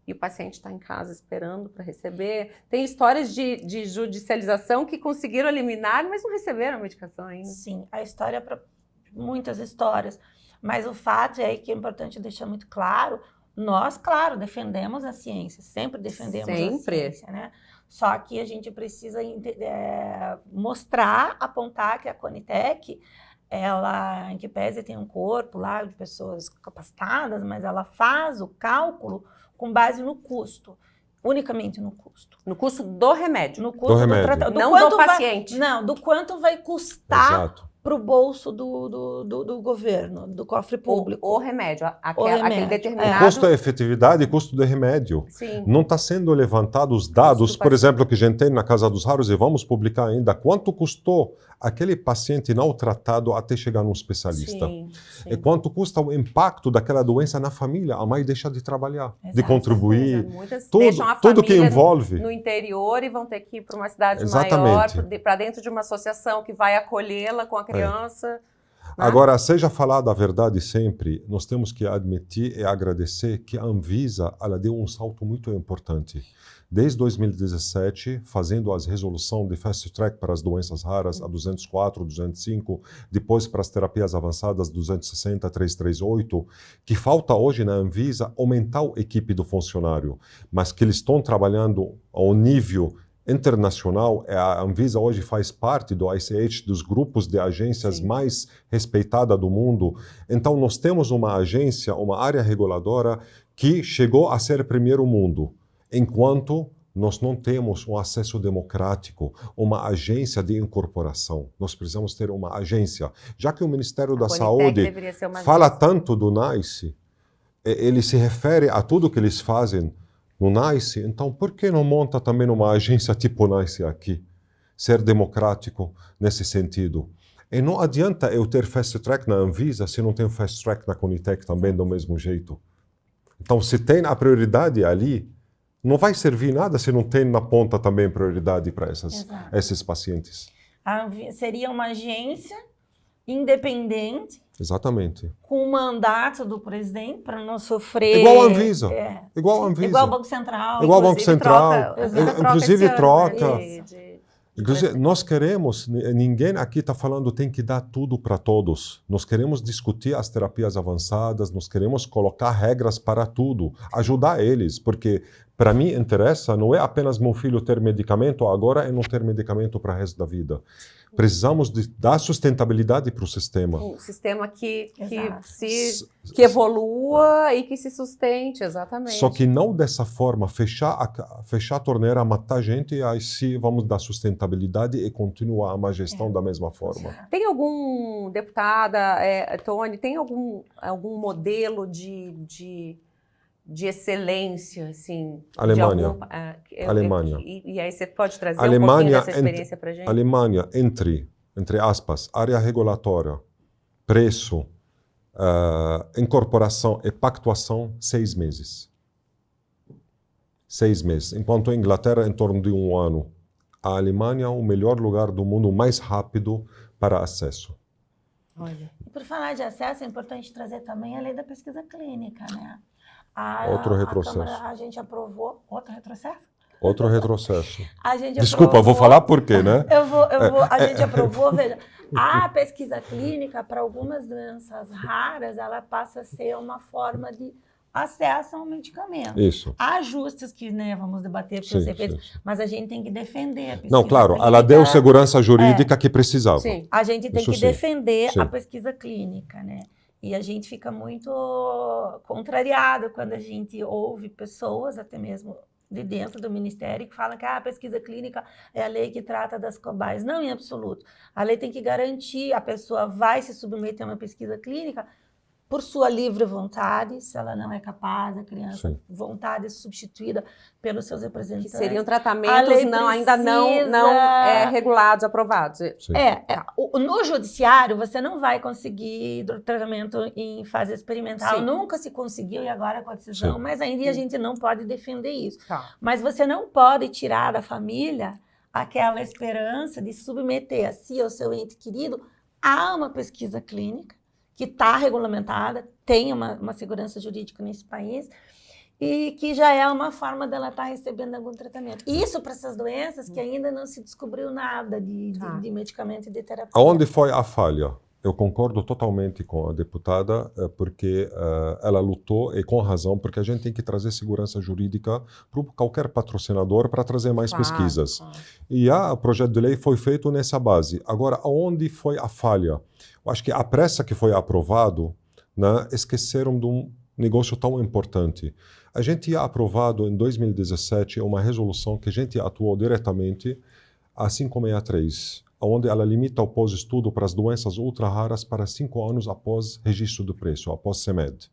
e o paciente está em casa esperando para receber. Tem histórias de judicialização que conseguiram eliminar, mas não receberam a medicação ainda. Sim, a história para muitas histórias. Mas o fato é que é importante deixar muito claro, nós, claro, defendemos a ciência, sempre defendemos a ciência, né? Só que a gente precisa mostrar, apontar que a Conitec, ela, em que pese tem um corpo lá de pessoas capacitadas, mas ela faz o cálculo com base no custo, unicamente no custo. No custo do remédio. No custo do tratamento. Não do paciente. Do quanto vai custar. Exato. Para o bolso do governo, do cofre público. O remédio, aquele determinado... O custo da efetividade e custo do remédio. Sim. Não está sendo levantado os dados, por exemplo, que a gente tem na Casa dos Raros, e vamos publicar ainda, quanto custou aquele paciente não tratado até chegar num especialista. Sim. E quanto custa o impacto daquela doença na família. A mãe deixa de trabalhar, de contribuir. Muitas deixam a tudo que família envolve. no interior e vão ter que ir para uma cidade Exatamente. maior, para dentro de uma associação que vai acolhê-la com a criança. Né? Agora, seja falada a verdade sempre, nós temos que admitir e agradecer que a Anvisa ela deu um salto muito importante. Desde 2017, fazendo as resoluções de Fast Track para as doenças raras, a 204, 205, depois para as terapias avançadas, 260, 338, que falta hoje na Anvisa aumentar a equipe do funcionário, mas que eles estão trabalhando ao nível internacional. A Anvisa hoje faz parte do ICH, dos grupos de agências mais respeitadas do mundo. Então, nós temos uma agência, uma área reguladora que chegou a ser primeiro mundo, enquanto nós não temos um acesso democrático, uma agência de incorporação. Nós precisamos ter uma agência. Já que o Ministério da Saúde fala tanto do NICE, ele se refere a tudo que eles fazem no NICE, então por que não monta também uma agência tipo NICE aqui? Ser democrático nesse sentido. E não adianta eu ter Fast Track na Anvisa se não tem Fast Track na Conitec também do mesmo jeito. Então, se tem a prioridade ali, não vai servir nada se não tem na ponta também prioridade para esses pacientes. Seria uma agência independente. Exatamente. Com o mandato do presidente para não sofrer... Igual a Anvisa. Igual a Anvisa. Igual ao Banco Central. Igual ao Banco Central. Inclusive troca. Inclusive, nós queremos, ninguém aqui está falando tem que dar tudo para todos. Nós queremos discutir as terapias avançadas, nós queremos colocar regras para tudo, ajudar eles, porque para mim interessa não é apenas meu filho ter medicamento agora e não ter medicamento para o resto da vida. Precisamos dar sustentabilidade para o sistema. Um sistema que evolua e que se sustente, exatamente. Só que não dessa forma, fechar a torneira, matar gente, e aí sim vamos dar sustentabilidade e continuar a má gestão da mesma forma. Tem algum, deputada, Tony, tem algum modelo de de excelência, assim? Alemanha. Alemanha. E aí você pode trazer um Alemanha, pouquinho dessa experiência para a gente? Alemanha, entre aspas, área regulatória, preço, incorporação e pactuação, 6 meses. 6 meses. Enquanto a Inglaterra, em torno de 1 ano. A Alemanha, o melhor lugar do mundo, mais rápido para acesso. Olha. E por falar de acesso, é importante trazer também a lei da pesquisa clínica, né? Outro retrocesso. A gente aprovou... Outro retrocesso? Outro retrocesso. A gente Desculpa, aprovou, vou falar por quê, né? A gente aprovou, veja, a pesquisa clínica para algumas doenças raras, ela passa a ser uma forma de acesso ao medicamento. Isso. Há ajustes que, né, vamos debater para ser feitos, mas a gente tem que defender a pesquisa Não, claro, clínica. ela deu segurança jurídica que precisava. Sim. A gente tem Isso que sim. defender Sim. a pesquisa clínica, né? E a gente fica muito contrariado quando a gente ouve pessoas, até mesmo de dentro do Ministério, que falam que a pesquisa clínica é a lei que trata das cobaias. Não, em absoluto. A lei tem que garantir, a pessoa vai se submeter a uma pesquisa clínica por sua livre vontade, se ela não é capaz, a criança, Sim. vontade substituída pelos seus representantes. Que seriam tratamentos ainda não regulados, aprovados. Sim. No judiciário, você não vai conseguir tratamento em fase experimental. Sim. Nunca se conseguiu, e agora com a decisão, mas ainda a gente não pode defender isso. Tá. Mas você não pode tirar da família aquela esperança de submeter a si ou seu ente querido a uma pesquisa clínica que está regulamentada, tem uma segurança jurídica nesse país, e que já é uma forma dela estar recebendo algum tratamento. Isso para essas doenças que ainda não se descobriu nada de medicamento e de terapia. Aonde foi a falha? Eu concordo totalmente com a deputada, porque ela lutou, e com razão, porque a gente tem que trazer segurança jurídica para qualquer patrocinador para trazer mais pesquisas. Claro. E o projeto de lei foi feito nessa base. Agora, aonde foi a falha? Eu acho que a pressa que foi aprovado, né, esqueceram de um negócio tão importante. A gente tinha aprovado em 2017 uma resolução que a gente atuou diretamente, a 563, onde ela limita o pós-estudo para as doenças ultra-raras para 5 anos após registro do preço, após CEMED.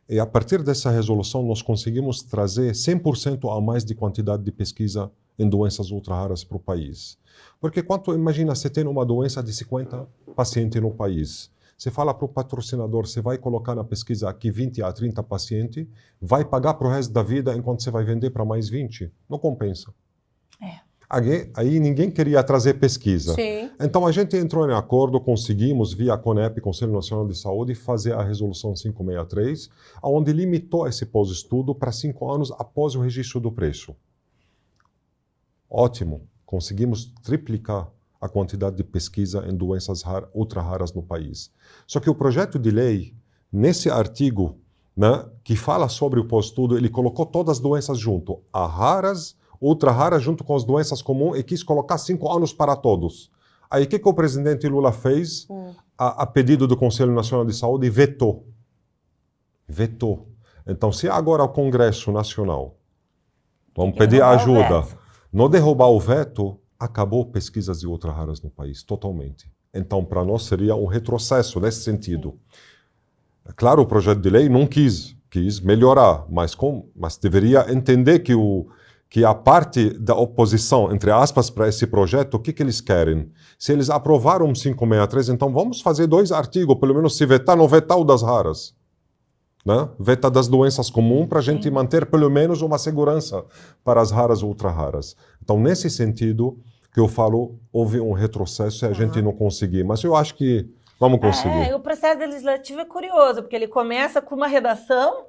E a partir dessa resolução nós conseguimos trazer 100% a mais de quantidade de pesquisa em doenças ultra-raras para o país. Porque imagina, você tem uma doença de 50 pacientes no país. Você fala para o patrocinador, você vai colocar na pesquisa aqui 20 a 30 pacientes, vai pagar para o resto da vida enquanto você vai vender para mais 20? Não compensa. Aí ninguém queria trazer pesquisa. Sim. Então a gente entrou em acordo, conseguimos, via CONEP, Conselho Nacional de Saúde, fazer a resolução 563, onde limitou esse pós-estudo para 5 anos após o registro do preço. Ótimo. Conseguimos triplicar a quantidade de pesquisa em doenças ultra-raras no país. Só que o projeto de lei, nesse artigo, né, que fala sobre o pós-estudo, ele colocou todas as doenças junto, a raras, ultra-raras junto com as doenças comuns, e quis colocar 5 anos para todos. Aí o que o presidente Lula fez? A pedido do Conselho Nacional de Saúde, vetou. Vetou. Então, se agora o Congresso Nacional, vamos pedir ajuda, não derrubar o veto, acabou pesquisas de ultra-raras no país, totalmente. Então, para nós seria um retrocesso nesse sentido. Claro, o projeto de lei não quis melhorar, mas deveria entender que a parte da oposição, entre aspas, para esse projeto, o que eles querem? Se eles aprovaram 563, então vamos fazer 2 artigos, pelo menos se vetar, não vetar o das raras. Né? Veta das doenças comuns para a gente manter pelo menos uma segurança para as raras e ultra-raras. Então, nesse sentido que eu falo, houve um retrocesso e a gente não conseguiu. Mas eu acho que vamos conseguir. O processo legislativo é curioso, porque ele começa com uma redação,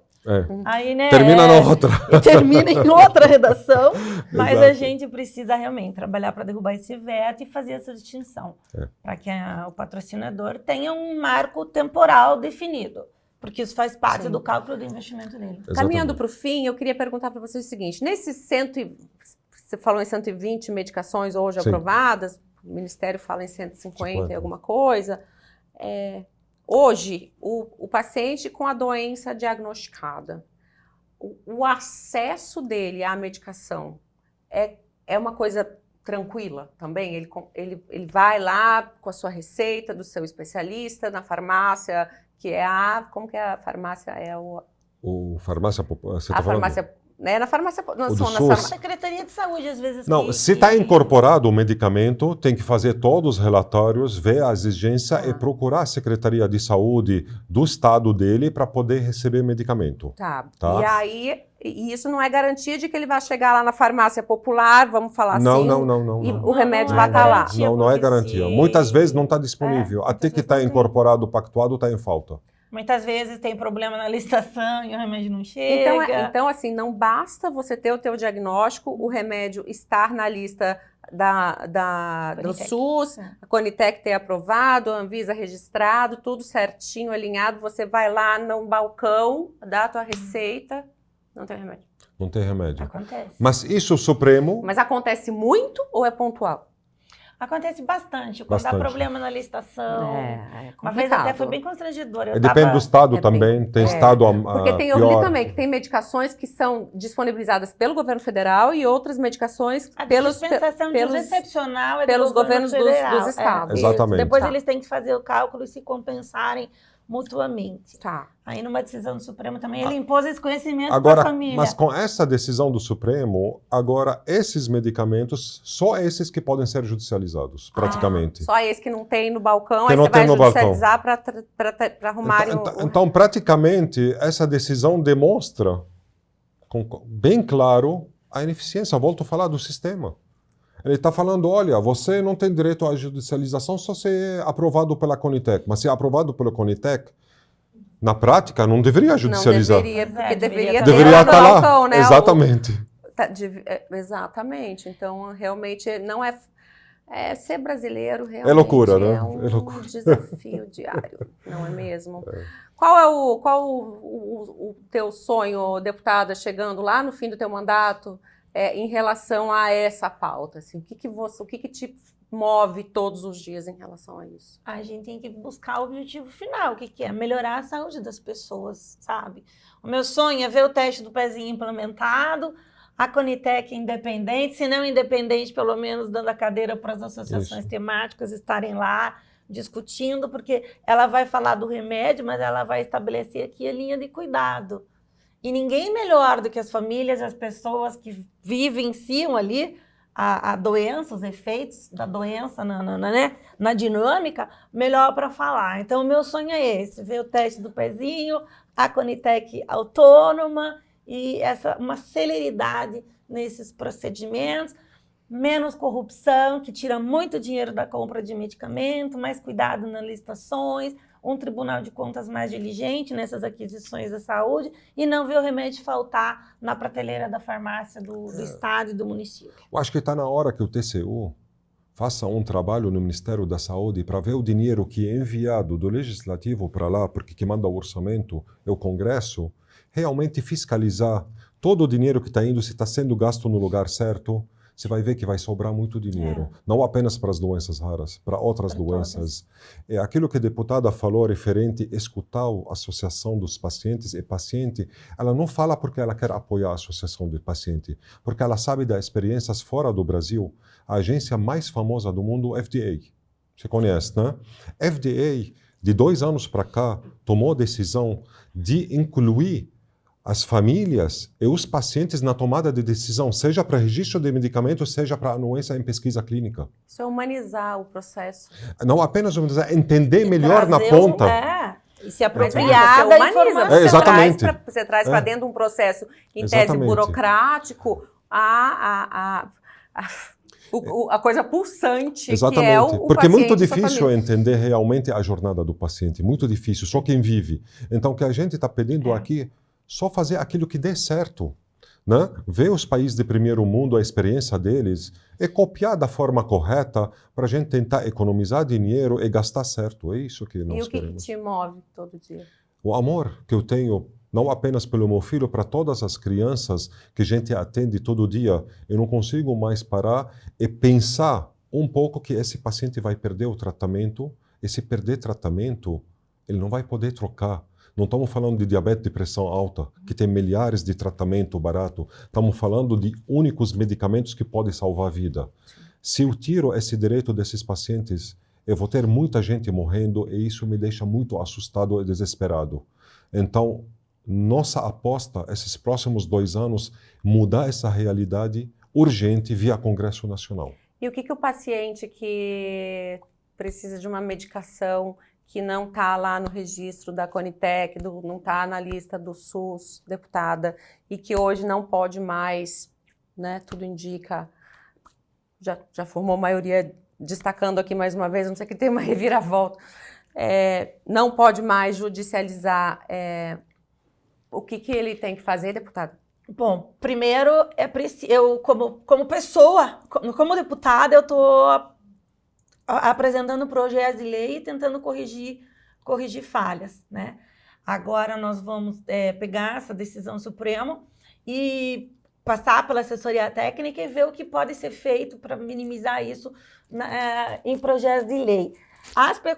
aí, né, termina na outra. E termina em outra redação, mas Exato. a gente precisa realmente trabalhar para derrubar esse veto e fazer essa distinção, para que o patrocinador tenha um marco temporal definido. Porque isso faz parte do cálculo do investimento dele. Exatamente. Caminhando para o fim, eu queria perguntar para vocês o seguinte: você falou em 120 medicações hoje aprovadas, o Ministério fala em 150 e alguma coisa. Hoje, o paciente com a doença diagnosticada, o acesso dele à medicação é uma coisa tranquila também? Ele vai lá com a sua receita do seu especialista na farmácia, que é como que é a farmácia? O farmácia popular, você A está falando? farmácia, né? Na farmácia, não, O do são nas SUS. farmácias. Secretaria de Saúde, às vezes. Não, se está incorporado o medicamento, tem que fazer todos os relatórios, ver a exigência e procurar a Secretaria de Saúde do estado dele para poder receber medicamento. Tá. Tá. E aí, e isso não é garantia de que ele vai chegar lá na farmácia popular, vamos falar Não, assim. não. E não. o remédio Não vai é estar lá. garantia. Não, não é porque garantia. se- Muitas vezes não está disponível. muitas Até que vezes está não tem. incorporado, pactuado, está em falta. Muitas vezes tem problema na licitação e o remédio não chega. Então, assim, não basta você ter o teu diagnóstico, o remédio estar na lista do Conitec. SUS, É. a Conitec ter aprovado, a Anvisa registrado, tudo certinho, alinhado. Você vai lá no balcão, dá a tua receita, não tem remédio. Não tem remédio. Acontece. Mas isso o Supremo... Mas acontece muito ou é pontual? Acontece bastante. Quando dá Bastante. problema na licitação. É Uma vez complicado. até foi bem constrangedor. Eu Depende tava- do estado é também. bem- Tem é. estado Porque eu li pior. também que tem medicações que são disponibilizadas pelo governo federal e outras medicações A pelos dispensação de uso excepcional é do pelos governo governos federal. dos estados. Isso. Exatamente. Depois Tá. eles têm que fazer o cálculo e se compensarem mutuamente. Tá. Aí numa decisão do Supremo também ele impôs esse conhecimento Agora, para a família. mas com essa decisão do Supremo, agora esses medicamentos, só esses que podem ser judicializados, praticamente. Só esse que não tem no balcão, Que aí não você tem vai no balcão. judicializar para arrumarem Então, praticamente, essa decisão demonstra bem claro a ineficiência, volto a falar, do sistema. Ele está falando, olha, você não tem direito à judicialização só se é aprovado pela Conitec. Mas se é aprovado pela Conitec, na prática, não deveria judicializar. Não deveria, porque deveria ter Deveria no estar lá. balcão, né? Exatamente. Exatamente. Então, realmente, não é... ser brasileiro realmente loucura, né? é um É loucura. desafio diário, não é mesmo? Qual é o teu sonho, deputada, chegando lá no fim do teu mandato, em relação a essa pauta? Assim, o que te move todos os dias em relação a isso? A gente tem que buscar o objetivo final, que é melhorar a saúde das pessoas, sabe? O meu sonho é ver o teste do pezinho implementado, a Conitec independente, se não independente, pelo menos dando a cadeira para as associações temáticas estarem lá discutindo, porque ela vai falar do remédio, mas ela vai estabelecer aqui a linha de cuidado. E ninguém melhor do que as famílias, as pessoas que vivenciam ali a doença, os efeitos da doença na dinâmica, melhor para falar. Então, o meu sonho é esse, ver o teste do pezinho, a Conitec autônoma, e uma celeridade nesses procedimentos, menos corrupção, que tira muito dinheiro da compra de medicamento, mais cuidado nas licitações, um Tribunal de Contas mais diligente nessas aquisições da saúde e não ver o remédio faltar na prateleira da farmácia do estado e do município. Eu acho que está na hora que o TCU faça um trabalho no Ministério da Saúde para ver o dinheiro que é enviado do Legislativo para lá, porque quem manda o orçamento é o Congresso, realmente fiscalizar todo o dinheiro que está indo, se está sendo gasto no lugar certo, você vai ver que vai sobrar muito dinheiro. Não apenas para as doenças raras, para outras doenças. É aquilo que a deputada falou referente a escutar a associação dos pacientes e paciente, ela não fala porque ela quer apoiar a associação de paciente, porque ela sabe das experiências fora do Brasil. A agência mais famosa do mundo, FDA. Você conhece, né? FDA, de 2 anos para cá, tomou a decisão de incluir as famílias e os pacientes na tomada de decisão, seja para registro de medicamentos, seja para anuência em pesquisa clínica. Isso é humanizar o processo. Não apenas entender melhor na ponta. E se apropriar da informação. Exatamente. Você traz para dentro de um processo, em tese Exatamente. burocrático, a coisa pulsante Exatamente. que é o Porque é paciente muito e sua difícil família. entender realmente a jornada do paciente, muito difícil, só quem vive. Então, o que a gente está pedindo aqui, só fazer aquilo que dê certo. Né? Ver os países de primeiro mundo, a experiência deles, e copiar da forma correta para a gente tentar economizar dinheiro e gastar certo. É isso que nós E o que queremos. te move todo dia? O amor que eu tenho, não apenas pelo meu filho, para todas as crianças que a gente atende todo dia. Eu não consigo mais parar e pensar um pouco que esse paciente vai perder o tratamento, e se perder tratamento, ele não vai poder trocar. Não estamos falando de diabetes de pressão alta, que tem milhares de tratamento barato. Estamos falando de únicos medicamentos que podem salvar a vida. Se eu tiro esse direito desses pacientes, eu vou ter muita gente morrendo e isso me deixa muito assustado e desesperado. Então, Nossa aposta, esses próximos 2 anos, mudar essa realidade urgente via Congresso Nacional. E o que o paciente que precisa de uma medicação que não está lá no registro da Conitec, não está na lista do SUS, deputada, e que hoje não pode mais, né, tudo indica, já formou maioria, destacando aqui mais uma vez, não sei que tem uma reviravolta, não pode mais judicializar, o que ele tem que fazer, deputada? Bom, primeiro, eu como pessoa, como deputada, eu estou apresentando projetos de lei e tentando corrigir falhas, né? Agora nós vamos pegar essa decisão suprema e passar pela assessoria técnica e ver o que pode ser feito para minimizar isso em projetos de lei.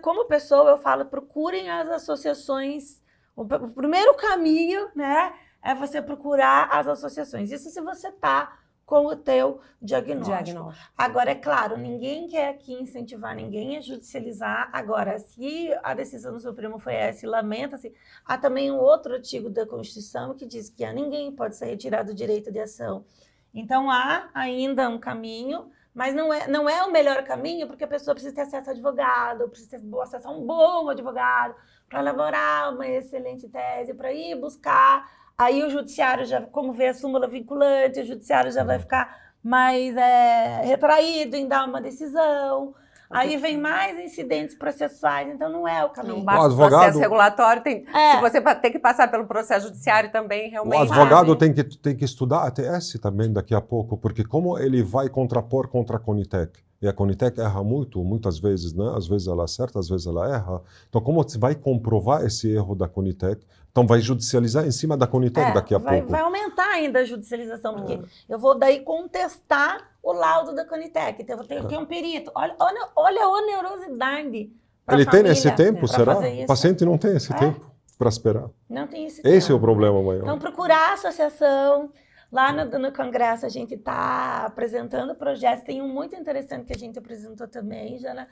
Como pessoa, eu falo, procurem as associações. O primeiro caminho, né, é você procurar as associações. Isso se você está com o teu diagnóstico. Agora, é claro, ninguém quer aqui incentivar ninguém a judicializar. Agora, se a decisão do Supremo foi essa e lamenta-se, há também um outro artigo da Constituição que diz que a ninguém pode ser retirado o direito de ação. Então, há ainda um caminho, mas não é o melhor caminho, porque a pessoa precisa ter acesso a advogado, precisa ter acesso a um bom advogado, para elaborar uma excelente tese, para ir buscar. Aí o judiciário, como vê a súmula vinculante, o judiciário já vai ficar mais retraído em dar uma decisão. Aí vem mais incidentes processuais, então não é o caminho. Não basta o processo regulatório, se você tem que passar pelo processo judiciário também, realmente. O advogado tem que estudar ATS também daqui a pouco, porque como ele vai contrapor contra a Conitec? E a Conitec erra muitas vezes, né? Às vezes ela acerta, às vezes ela erra. Então, como você vai comprovar esse erro da Conitec? Então, vai judicializar em cima da Conitec daqui a pouco. Vai aumentar ainda a judicialização, porque eu vou daí contestar o laudo da Conitec. Então, eu vou ter aqui um perito. Olha a onerosidade. Ele tem esse tempo, será? O paciente não tem esse tempo para esperar. Não tem esse tempo. Esse é o problema maior. Então, procurar a associação. Lá no Congresso a gente está apresentando projetos, tem um muito interessante que a gente apresentou também, Jana,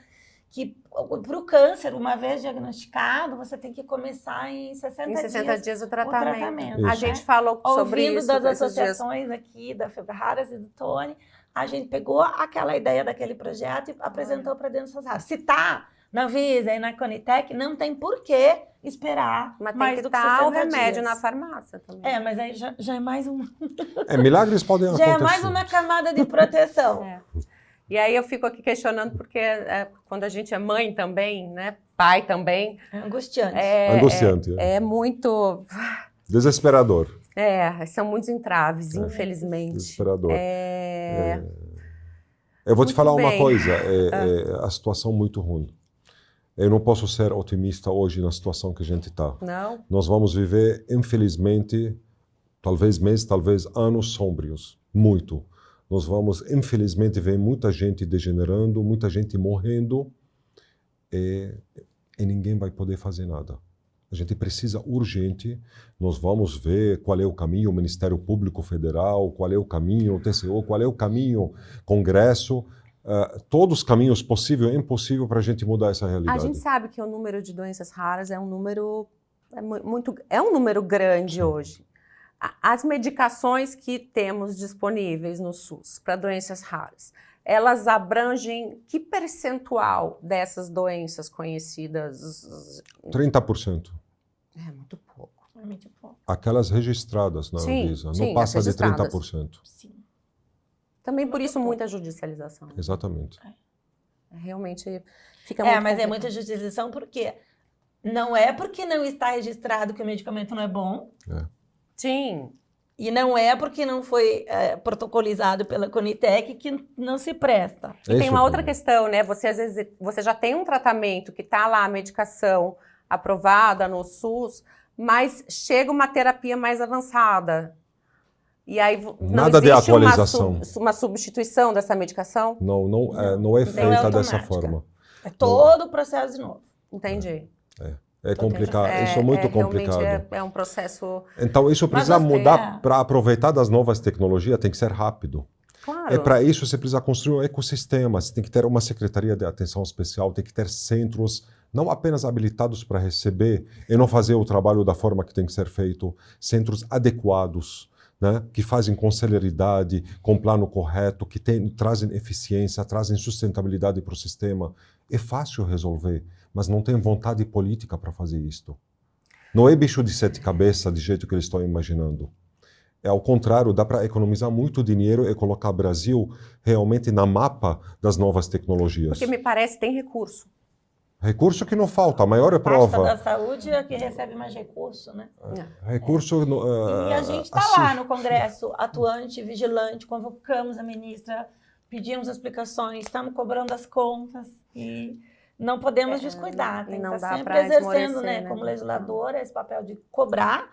que para o câncer, uma vez diagnosticado, você tem que começar em 60 dias o tratamento. A gente falou sobre isso. Ouvindo das associações aqui, da Febre Raras e do Tony, a gente pegou aquela ideia daquele projeto e apresentou para dentro das raras. Se está na Anvisa e na Conitec, não tem por que esperar mas mais tem do que que estar 60 o remédio dias. na farmácia também. Mas aí já é mais um... milagres podem acontecer. Já é mais uma camada de proteção. E aí eu fico aqui questionando, porque quando a gente é mãe também, né, pai também... É angustiante. Angustiante. É muito... Desesperador. São muitos entraves, infelizmente. Desesperador. Eu vou te falar uma coisa, a situação muito ruim. Eu não posso ser otimista hoje na situação que a gente está. Não? Nós vamos viver, infelizmente, talvez meses, talvez anos sombrios. Muito. Nós vamos, infelizmente, ver muita gente degenerando, muita gente morrendo e ninguém vai poder fazer nada. A gente precisa urgente, nós vamos ver qual é o caminho, o Ministério Público Federal, qual é o caminho, o TCU, qual é o caminho, Congresso, todos os caminhos possíveis e impossível para a gente mudar essa realidade. A gente sabe que o número de doenças raras é um número grande hoje. As medicações que temos disponíveis no SUS para doenças raras, elas abrangem que percentual dessas doenças conhecidas? 30%. É muito pouco. É muito pouco. Aquelas registradas na Anvisa, não passa de 30%. Sim. Também por isso muita judicialização. Exatamente. Realmente fica muito mas complicado. é muita judicialização porque não é porque não está registrado que o medicamento não é bom. Sim. E não é porque não foi protocolizado pela Conitec que não se presta. E tem uma outra questão, né? Você às vezes já tem um tratamento que está lá, a medicação aprovada no SUS, mas chega uma terapia mais avançada. E aí nada de atualização. Uma substituição dessa medicação? Não é feita dessa forma. É todo o processo de novo. Entendi. É complicado, isso é muito complicado. É um processo... Então, isso precisa mudar para aproveitar das novas tecnologias, tem que ser rápido. Claro. Para isso, você precisa construir um ecossistema, você tem que ter uma secretaria de atenção especial, tem que ter centros não apenas habilitados para receber e não fazer o trabalho da forma que tem que ser feito, centros adequados, né, que fazem com celeridade, com plano correto, que trazem eficiência, trazem sustentabilidade para o sistema. É fácil resolver, mas não tem vontade política para fazer isto. Não é bicho de 7 cabeças, de jeito que eles estão imaginando. É ao contrário, dá para economizar muito dinheiro e colocar o Brasil realmente na mapa das novas tecnologias. Porque me parece que tem recurso. Recurso que não falta, a maior A prova. pasta da saúde é que recebe mais recurso, né? Recurso... E a gente está lá no Congresso, atuante, vigilante, convocamos a ministra, pedimos explicações, estamos cobrando as contas e não podemos descuidar. Tem que não estar dá sempre pra exercendo, esmorecer, né, como legisladora, esse papel de cobrar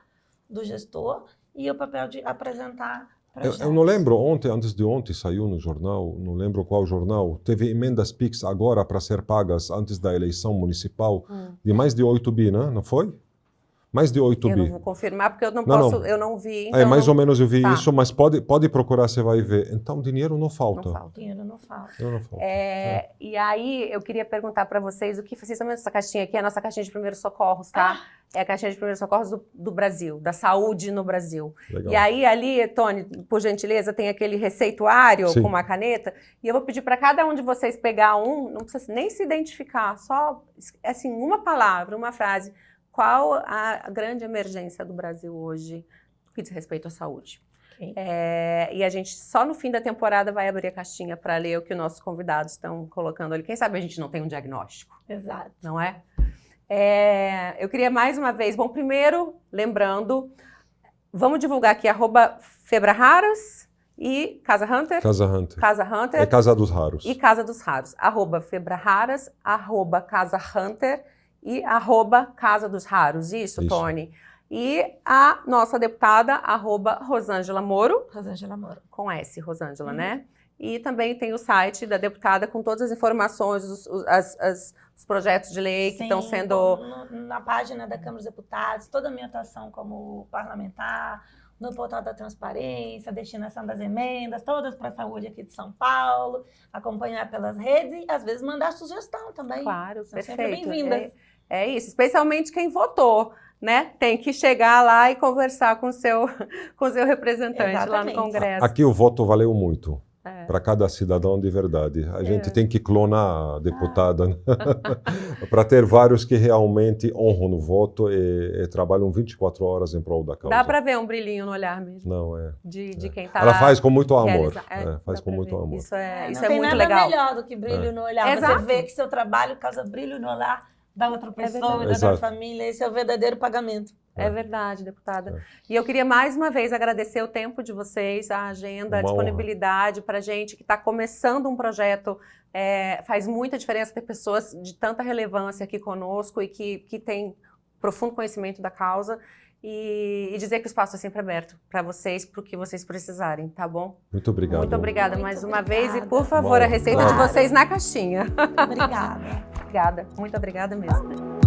do gestor e o papel de apresentar projetos. Eu não lembro, antes de ontem, saiu no jornal, não lembro qual jornal, teve emendas PIX agora para ser pagas antes da eleição municipal, de mais de 8 bi, né? Não foi? Mais de 8 Eu bi. não vou confirmar porque eu não posso, eu não vi. Então mais ou menos eu vi tá. isso, mas pode procurar, você vai ver. Então, dinheiro não falta. Não falta. Dinheiro não falta. Dinheiro não falta. E aí, eu queria perguntar para vocês o que vocês estão vendo essa caixinha aqui, é a nossa caixinha de primeiros socorros, tá? É a caixinha de primeiros socorros do Brasil, da saúde no Brasil. Legal. E aí, ali, Tony, por gentileza, tem aquele receituário Sim. com uma caneta, e eu vou pedir para cada um de vocês pegar não precisa nem se identificar, só, assim, uma palavra, uma frase. Qual a grande emergência do Brasil hoje no que diz respeito à saúde? Okay. E a gente só no fim da temporada vai abrir a caixinha para ler o que os nossos convidados estão colocando ali. Quem sabe a gente não tem um diagnóstico, Exato. não é? Eu queria mais uma vez, bom, primeiro, lembrando, vamos divulgar aqui @FebraRaras e Casa Hunter. Casa Hunter. Casa Hunter. É Casa dos Raros. E Casa dos Raros. @FebraRaras, @Casa Hunter e @Casa dos Raros. Isso, Tony. E a nossa deputada, @Rosângela Moro. Rosângela Moro. Com S, Rosângela, né? E também tem o site da deputada com todas as informações, os projetos de lei que estão sendo... Na página da Câmara dos Deputados, toda a minha atuação como parlamentar, no portal da transparência, a destinação das emendas, todas para a saúde aqui de São Paulo, acompanhar pelas redes e, às vezes, mandar sugestão também. Claro, são perfeito. sempre bem-vindas. É isso, especialmente quem votou, né? Tem que chegar lá e conversar com o seu representante. Exatamente. Lá no Congresso. Aqui o voto valeu muito. Para cada cidadão de verdade. A gente tem que clonar a deputada, né? Para ter vários que realmente honram no voto e trabalham 24 horas em prol da causa. Dá para ver um brilhinho no olhar mesmo. Não, de quem está Ela faz com muito amor. Faz com ver. muito amor. Isso é muito legal. Não tem nada melhor do que brilho no olhar. Exato. Você vê que seu trabalho causa brilho no olhar da outra pessoa, da Exato. família. Esse é o verdadeiro pagamento. É verdade, deputada. E eu queria mais uma vez agradecer o tempo de vocês, a agenda, a disponibilidade para a gente que está começando um projeto. Faz muita diferença ter pessoas de tanta relevância aqui conosco e que têm profundo conhecimento da causa. E dizer que o espaço é sempre aberto para vocês, para o que vocês precisarem, tá bom? Muito obrigado. Muito obrigada mais uma vez. E, por Uma favor, a receita honra. de vocês na caixinha. Obrigada. Obrigada. Muito obrigada mesmo.